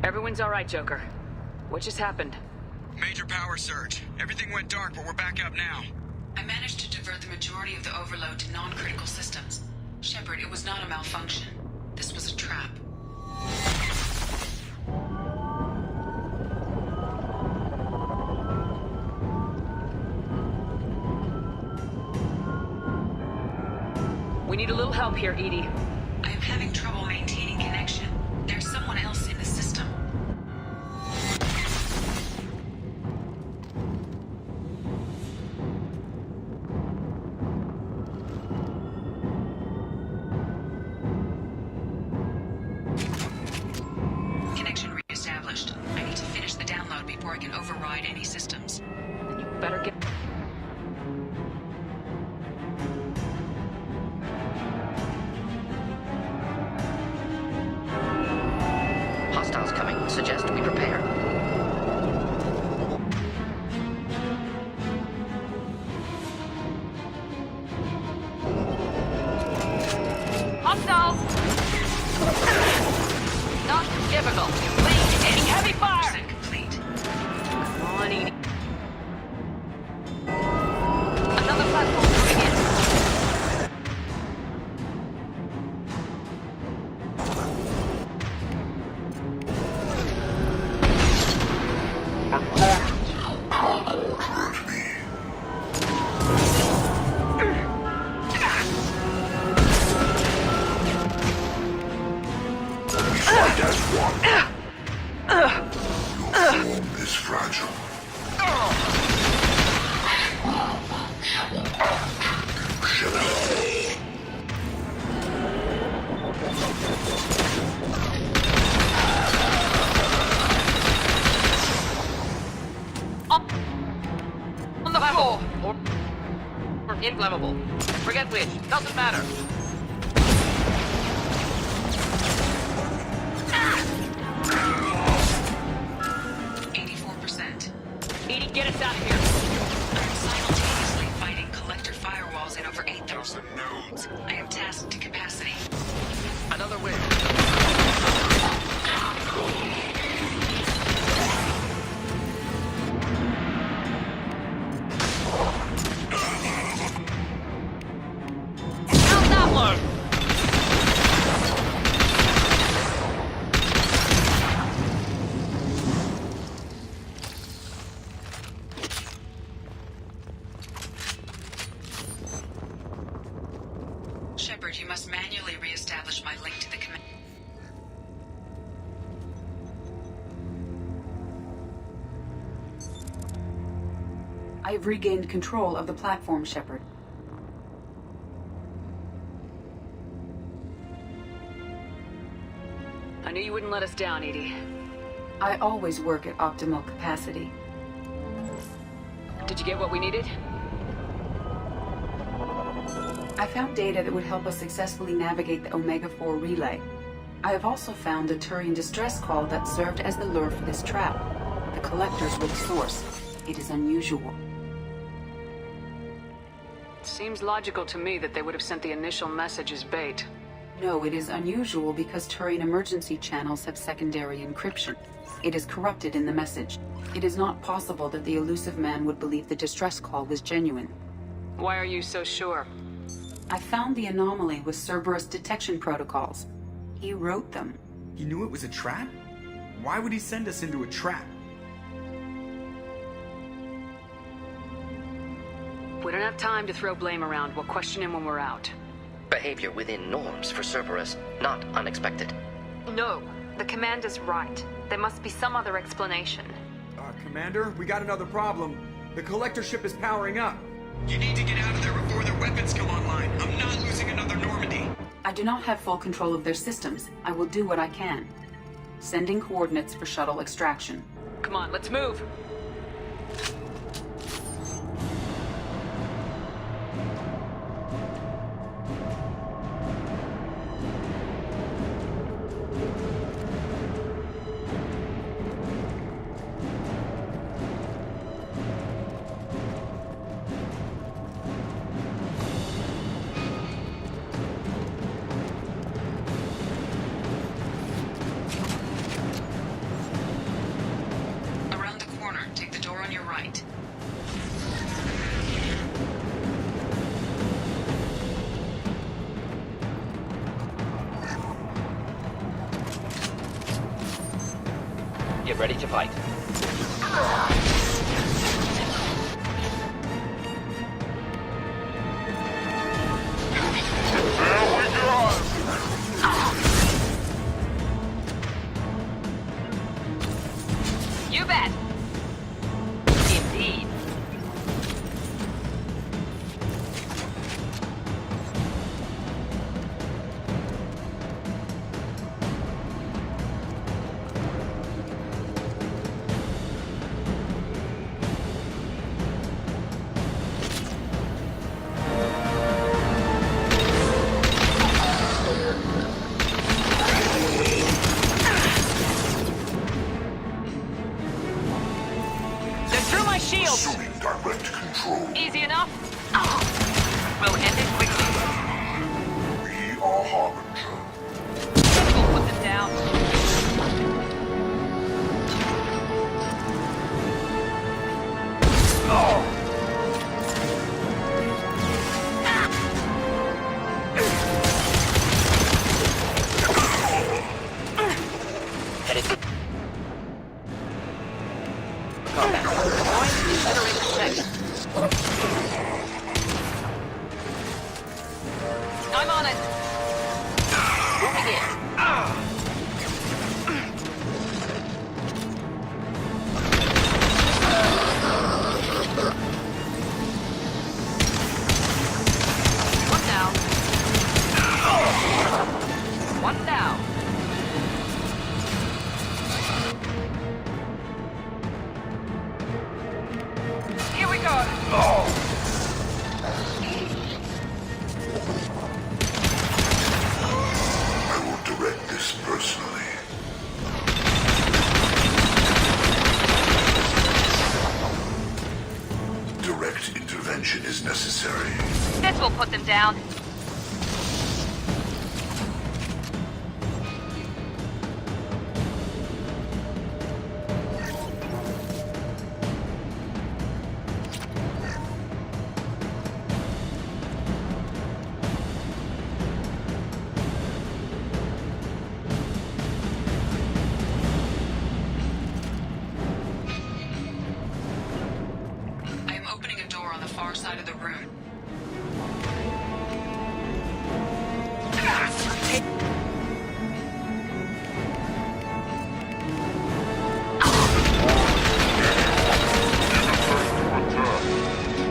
Everyone's all right, Joker. What just happened? Major power surge. Everything went dark, but we're back up now. I managed to divert the majority of the overload to non-critical systems. Shepard, it was not a malfunction. This was a trap. We need a little help here, Edie. I am having trouble maintaining connection. There's someone else in the system. Connection reestablished. I need to finish the download before I can override any systems. Then you better get... Hostiles coming. Suggest we prepare. Hostiles! Not difficult. Please, any heavy fire! Complete. Come on, Edie. Another platform coming in. Is fragile. On the floor! Or inflammable. Forget which. Doesn't matter. Edie, get us out of here. I'm simultaneously fighting collector firewalls in over 8,000 nodes. I am tasked to capacity. Another win. How's that one? Shepard, you must manually re-establish my link to the command. I have regained control of the platform, Shepard. I knew you wouldn't let us down, Edie. I always work at optimal capacity. Did you get what we needed? I found data that would help us successfully navigate the Omega-4 relay. I have also found a Turian distress call that served as the lure for this trap. The collectors were the source. It is unusual. Seems logical to me that they would have sent the initial message as bait. No, it is unusual because Turian emergency channels have secondary encryption. It is corrupted in the message. It is not possible that the elusive man would believe the distress call was genuine. Why are you so sure? I found the anomaly with Cerberus detection protocols. He wrote them. He knew it was a trap? Why would he send us into a trap? We don't have time to throw blame around. We'll question him when we're out. Behavior within norms for Cerberus, not unexpected. No, the commander's right. There must be some other explanation. Commander, we got another problem. The collector ship is powering up. You need to get out of there before their weapons come online. I'm not losing another Normandy. I do not have full control of their systems. I will do what I can. Sending coordinates for shuttle extraction. Come on, let's move. Around the corner. Get ready to fight. You bet. Indeed. Assuming direct control. Easy enough? We'll end it quickly. We are Harbinger. We'll put them down. Headed to combat. Deploying incinerator protection. I'm on it. Moving in. One down. One down. Here we go. I will direct this personally. Direct intervention is necessary. This will put them down. I am opening a door on the far side of the room.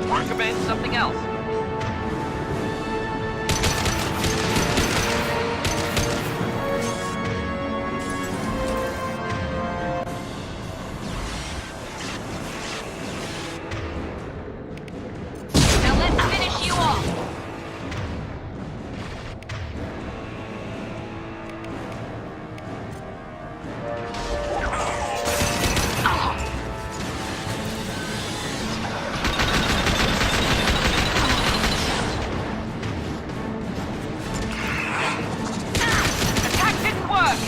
Recommend something else. Now let's finish you off. Attack didn't work.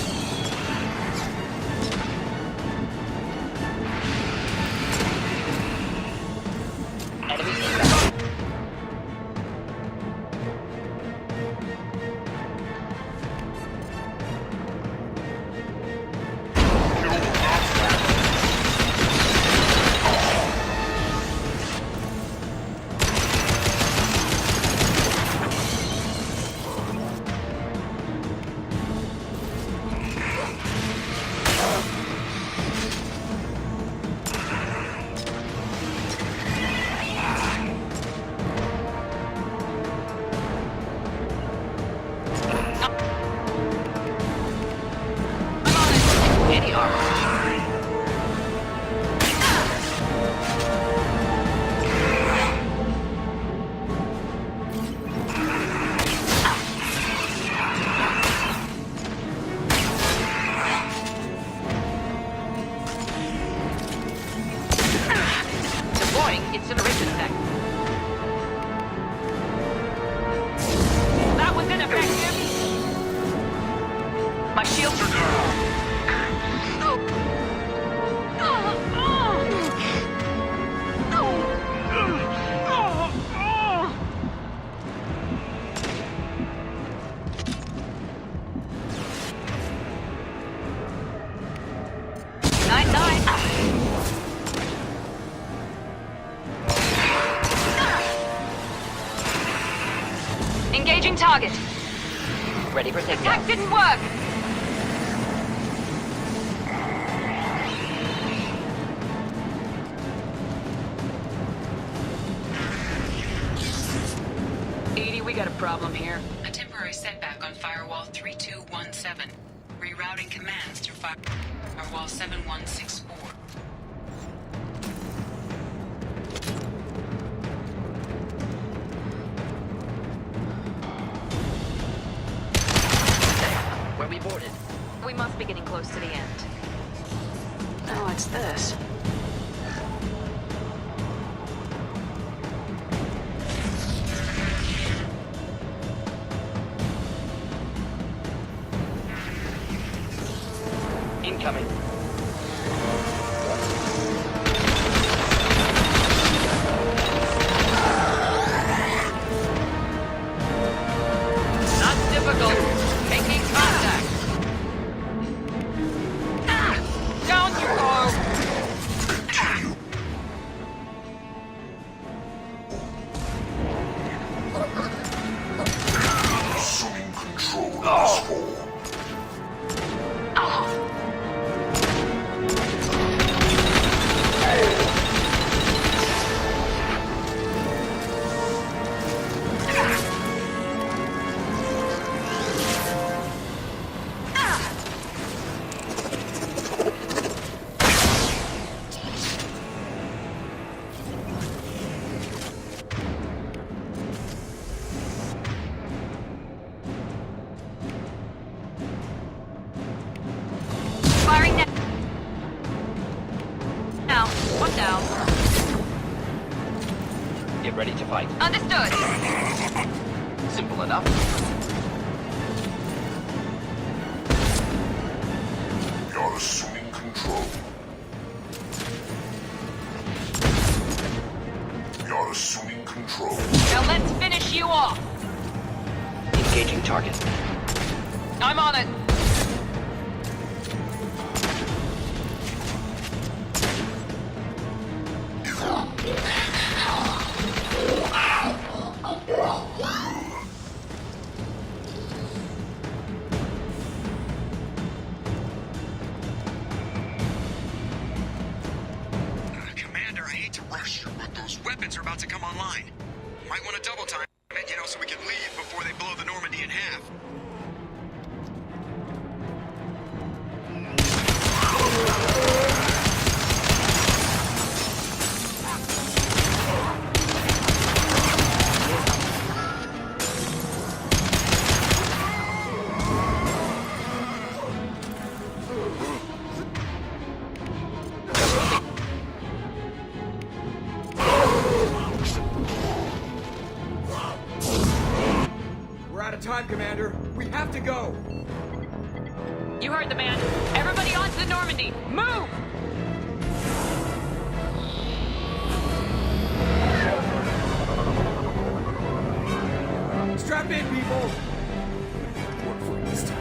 Enemies inbound. Any armor. Deploying incineration effect. That was ineffective. My shields are down. target. Ready for takedown. Attack didn't work. Edie, we got a problem here. A temporary setback on Firewall 3217. Rerouting commands through Firewall 7164. Where we boarded? We must be getting close to the end. Oh, it's this. Incoming. Not difficult. Making contact. Down you go. Assuming control of this form. Firing now. Now, one down. Get ready to fight. Understood. Simple enough. You're assuming control. You're assuming control. Now let's finish you off. Engaging target. I'm on it. Commander, I hate to rush you, but those weapons are about to come online. Might want to double time it, so we can leave before they blow the Normandy in half. We're out of time, Commander. We have to go. You heard the man. Everybody onto the Normandy. Move! Strap in, people. Work for it this time.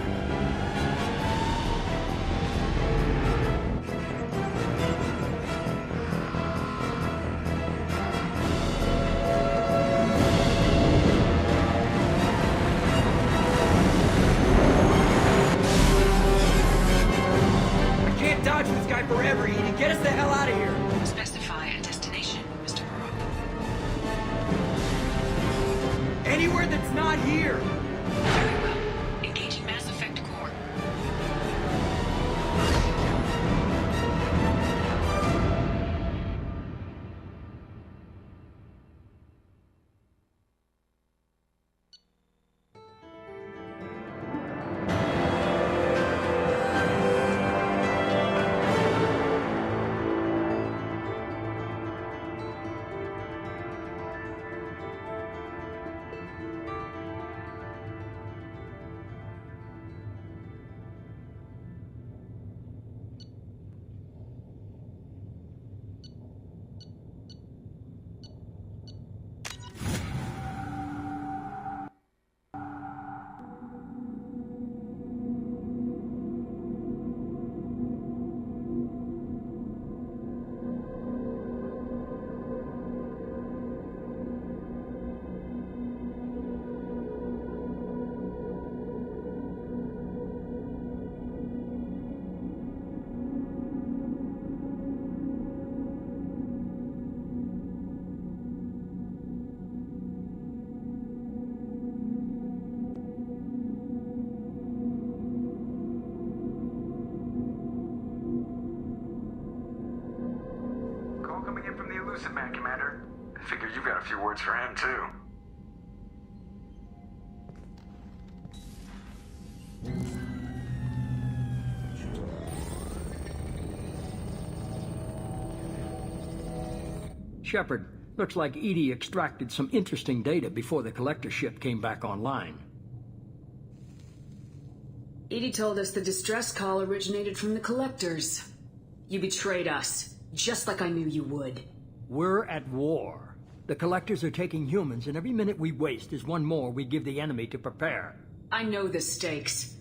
I can't dodge this guy forever, Edie. Get us the hell out of here. Specify a destination, Mr. Moreau. Anywhere that's not here. Very well. Engaging Mass Effect Core. coming in from the Elusive Man, Commander. I figure you've got a few words for him, too. Shepard, looks like EDI extracted some interesting data before the collector ship came back online. EDI told us the distress call originated from the collectors. You betrayed us, just like I knew you would. We're at war. The collectors are taking humans, and every minute we waste is one more we give the enemy to prepare. I know the stakes,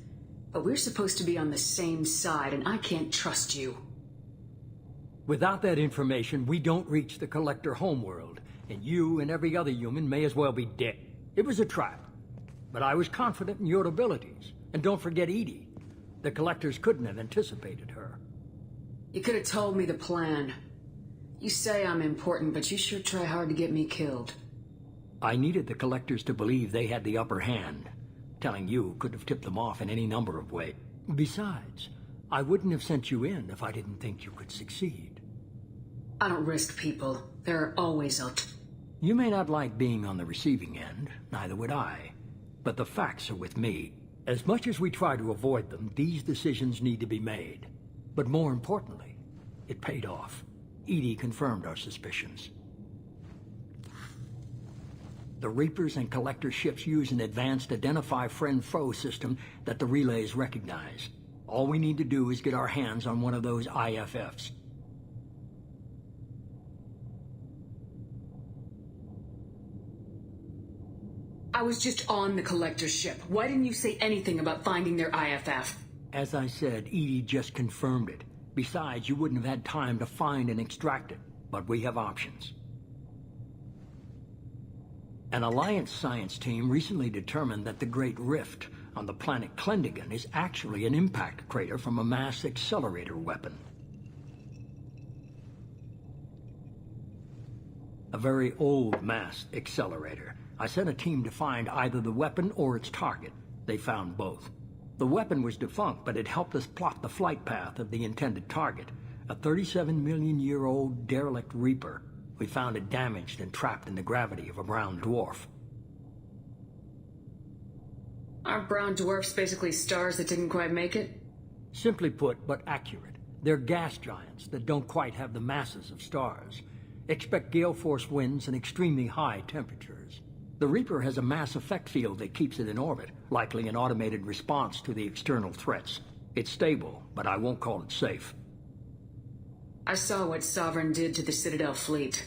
but we're supposed to be on the same side, and I can't trust you. Without that information, we don't reach the collector homeworld, and you and every other human may as well be dead. It was a trap, but I was confident in your abilities. And don't forget EDI. The collectors couldn't have anticipated her. You could have told me the plan. You say I'm important, but you sure try hard to get me killed. I needed the collectors to believe they had the upper hand. Telling you could have tipped them off in any number of ways. Besides, I wouldn't have sent you in if I didn't think you could succeed. I don't risk people. There are always You may not like being on the receiving end, neither would I. But the facts are with me. As much as we try to avoid them, these decisions need to be made. But more importantly, it paid off. EDI confirmed our suspicions. The Reapers and Collector ships use an advanced Identify Friend-Foe system that the relays recognize. All we need to do is get our hands on one of those IFFs. I was just on the collector's ship. Why didn't you say anything about finding their IFF? As I said, EDI just confirmed it. Besides, you wouldn't have had time to find and extract it. But we have options. An Alliance science team recently determined that the Great Rift on the planet Klendigan is actually an impact crater from a mass accelerator weapon. A very old mass accelerator. I sent a team to find either the weapon or its target. They found both. The weapon was defunct, but it helped us plot the flight path of the intended target, a 37-million-year-old derelict Reaper. We found it damaged and trapped in the gravity of a brown dwarf. Aren't brown dwarfs basically stars that didn't quite make it? Simply put, but accurate. They're gas giants that don't quite have the masses of stars. Expect gale force winds and extremely high temperatures. The Reaper has a mass effect field that keeps it in orbit, likely an automated response to the external threats. It's stable, but I won't call it safe. I saw what Sovereign did to the Citadel fleet.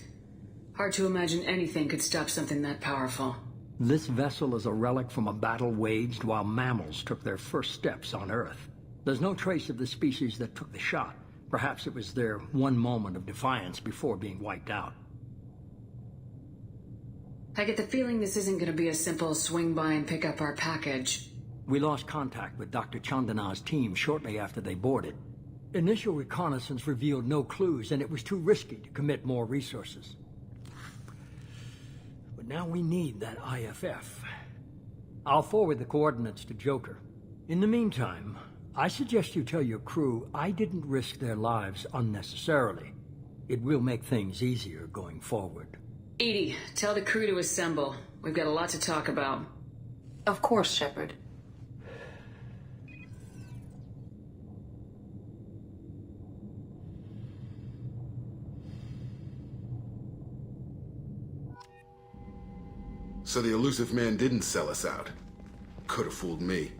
Hard to imagine anything could stop something that powerful. This vessel is a relic from a battle waged while mammals took their first steps on Earth. There's no trace of the species that took the shot. Perhaps it was their one moment of defiance before being wiped out. I get the feeling this isn't going to be a simple swing by and pick up our package. We lost contact with Dr. Chandana's team shortly after they boarded. Initial reconnaissance revealed no clues, and it was too risky to commit more resources. But now we need that IFF. I'll forward the coordinates to Joker. In the meantime, I suggest you tell your crew I didn't risk their lives unnecessarily. It will make things easier going forward. EDI, tell the crew to assemble. We've got a lot to talk about. Of course, Shepard. So the Elusive Man didn't sell us out. Could have fooled me.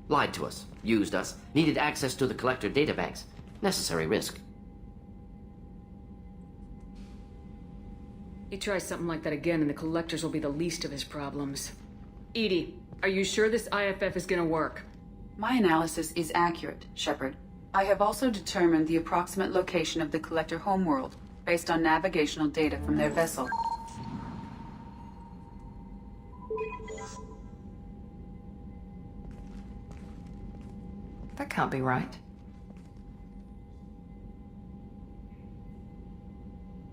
Lied to us, used us, needed access to the Collector databanks. Necessary risk. You try something like that again and the collectors will be the least of his problems. EDI, are you sure this IFF is gonna work? My analysis is accurate, Shepard. I have also determined the approximate location of the Collector homeworld based on navigational data from their vessel. That can't be right.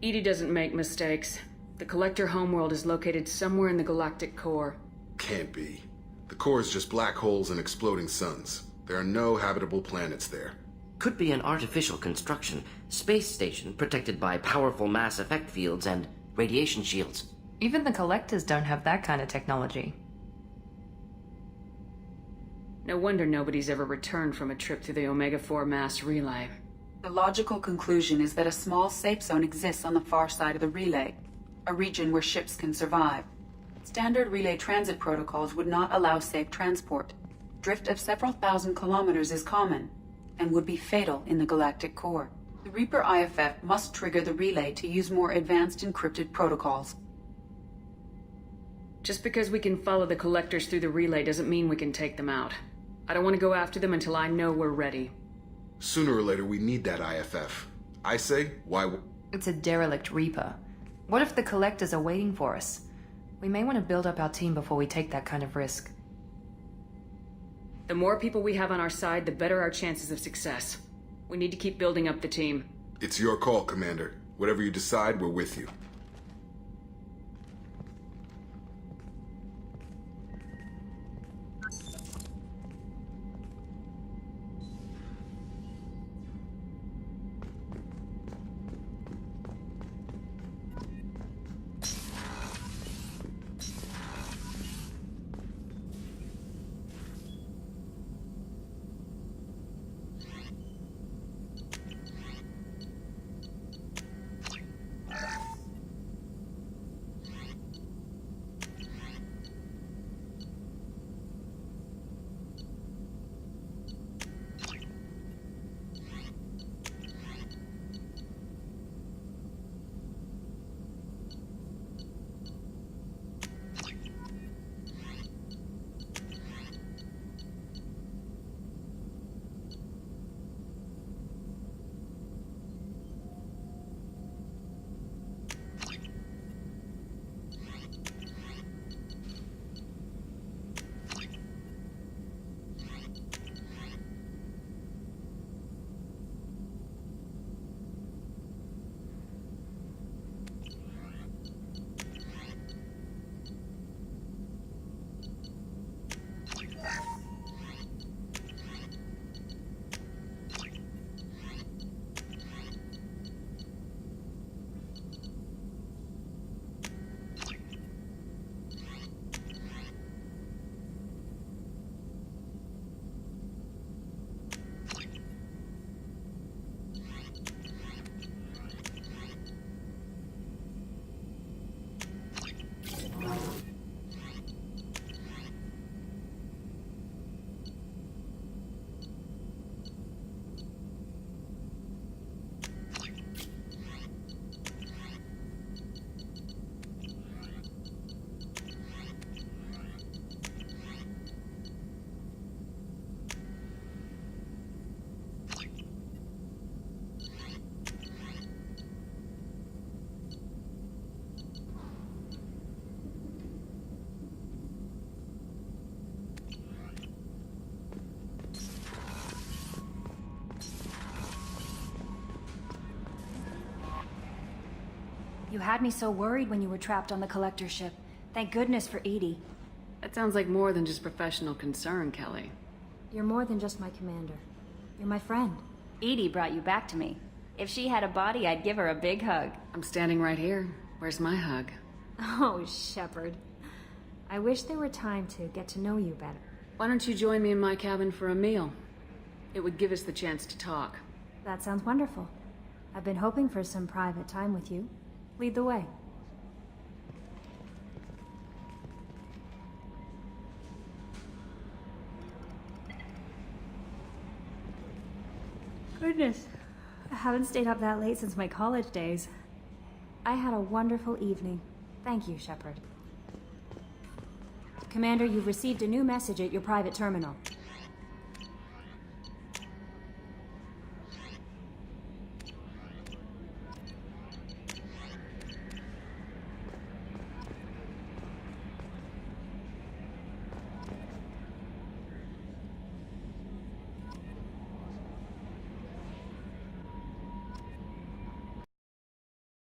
EDI doesn't make mistakes. The Collector homeworld is located somewhere in the galactic core. Can't be. The core is just black holes and exploding suns. There are no habitable planets there. Could be an artificial construction, space station protected by powerful mass effect fields and radiation shields. Even the Collectors don't have that kind of technology. No wonder nobody's ever returned from a trip through the Omega-4 mass relay. The logical conclusion is that a small safe zone exists on the far side of the relay, a region where ships can survive. Standard relay transit protocols would not allow safe transport. Drift of several thousand kilometers is common, and would be fatal in the galactic core. The Reaper IFF must trigger the relay to use more advanced encrypted protocols. Just because we can follow the Collectors through the relay doesn't mean we can take them out. I don't want to go after them until I know we're ready. Sooner or later, we need that IFF. I say, why... It's a derelict Reaper. What if the Collectors are waiting for us? We may want to build up our team before we take that kind of risk. The more people we have on our side, the better our chances of success. We need to keep building up the team. It's your call, Commander. Whatever you decide, we're with you. You had me so worried when you were trapped on the Collector ship. Thank goodness for Edie. That sounds like more than just professional concern, Kelly. You're more than just my commander. You're my friend. Edie brought you back to me. If she had a body, I'd give her a big hug. I'm standing right here. Where's my hug? Oh, Shepard. I wish there were time to get to know you better. Why don't you join me in my cabin for a meal? It would give us the chance to talk. That sounds wonderful. I've been hoping for some private time with you. Lead the way. Goodness, I haven't stayed up that late since my college days. I had a wonderful evening. Thank you, Shepard. Commander, you've received a new message at your private terminal.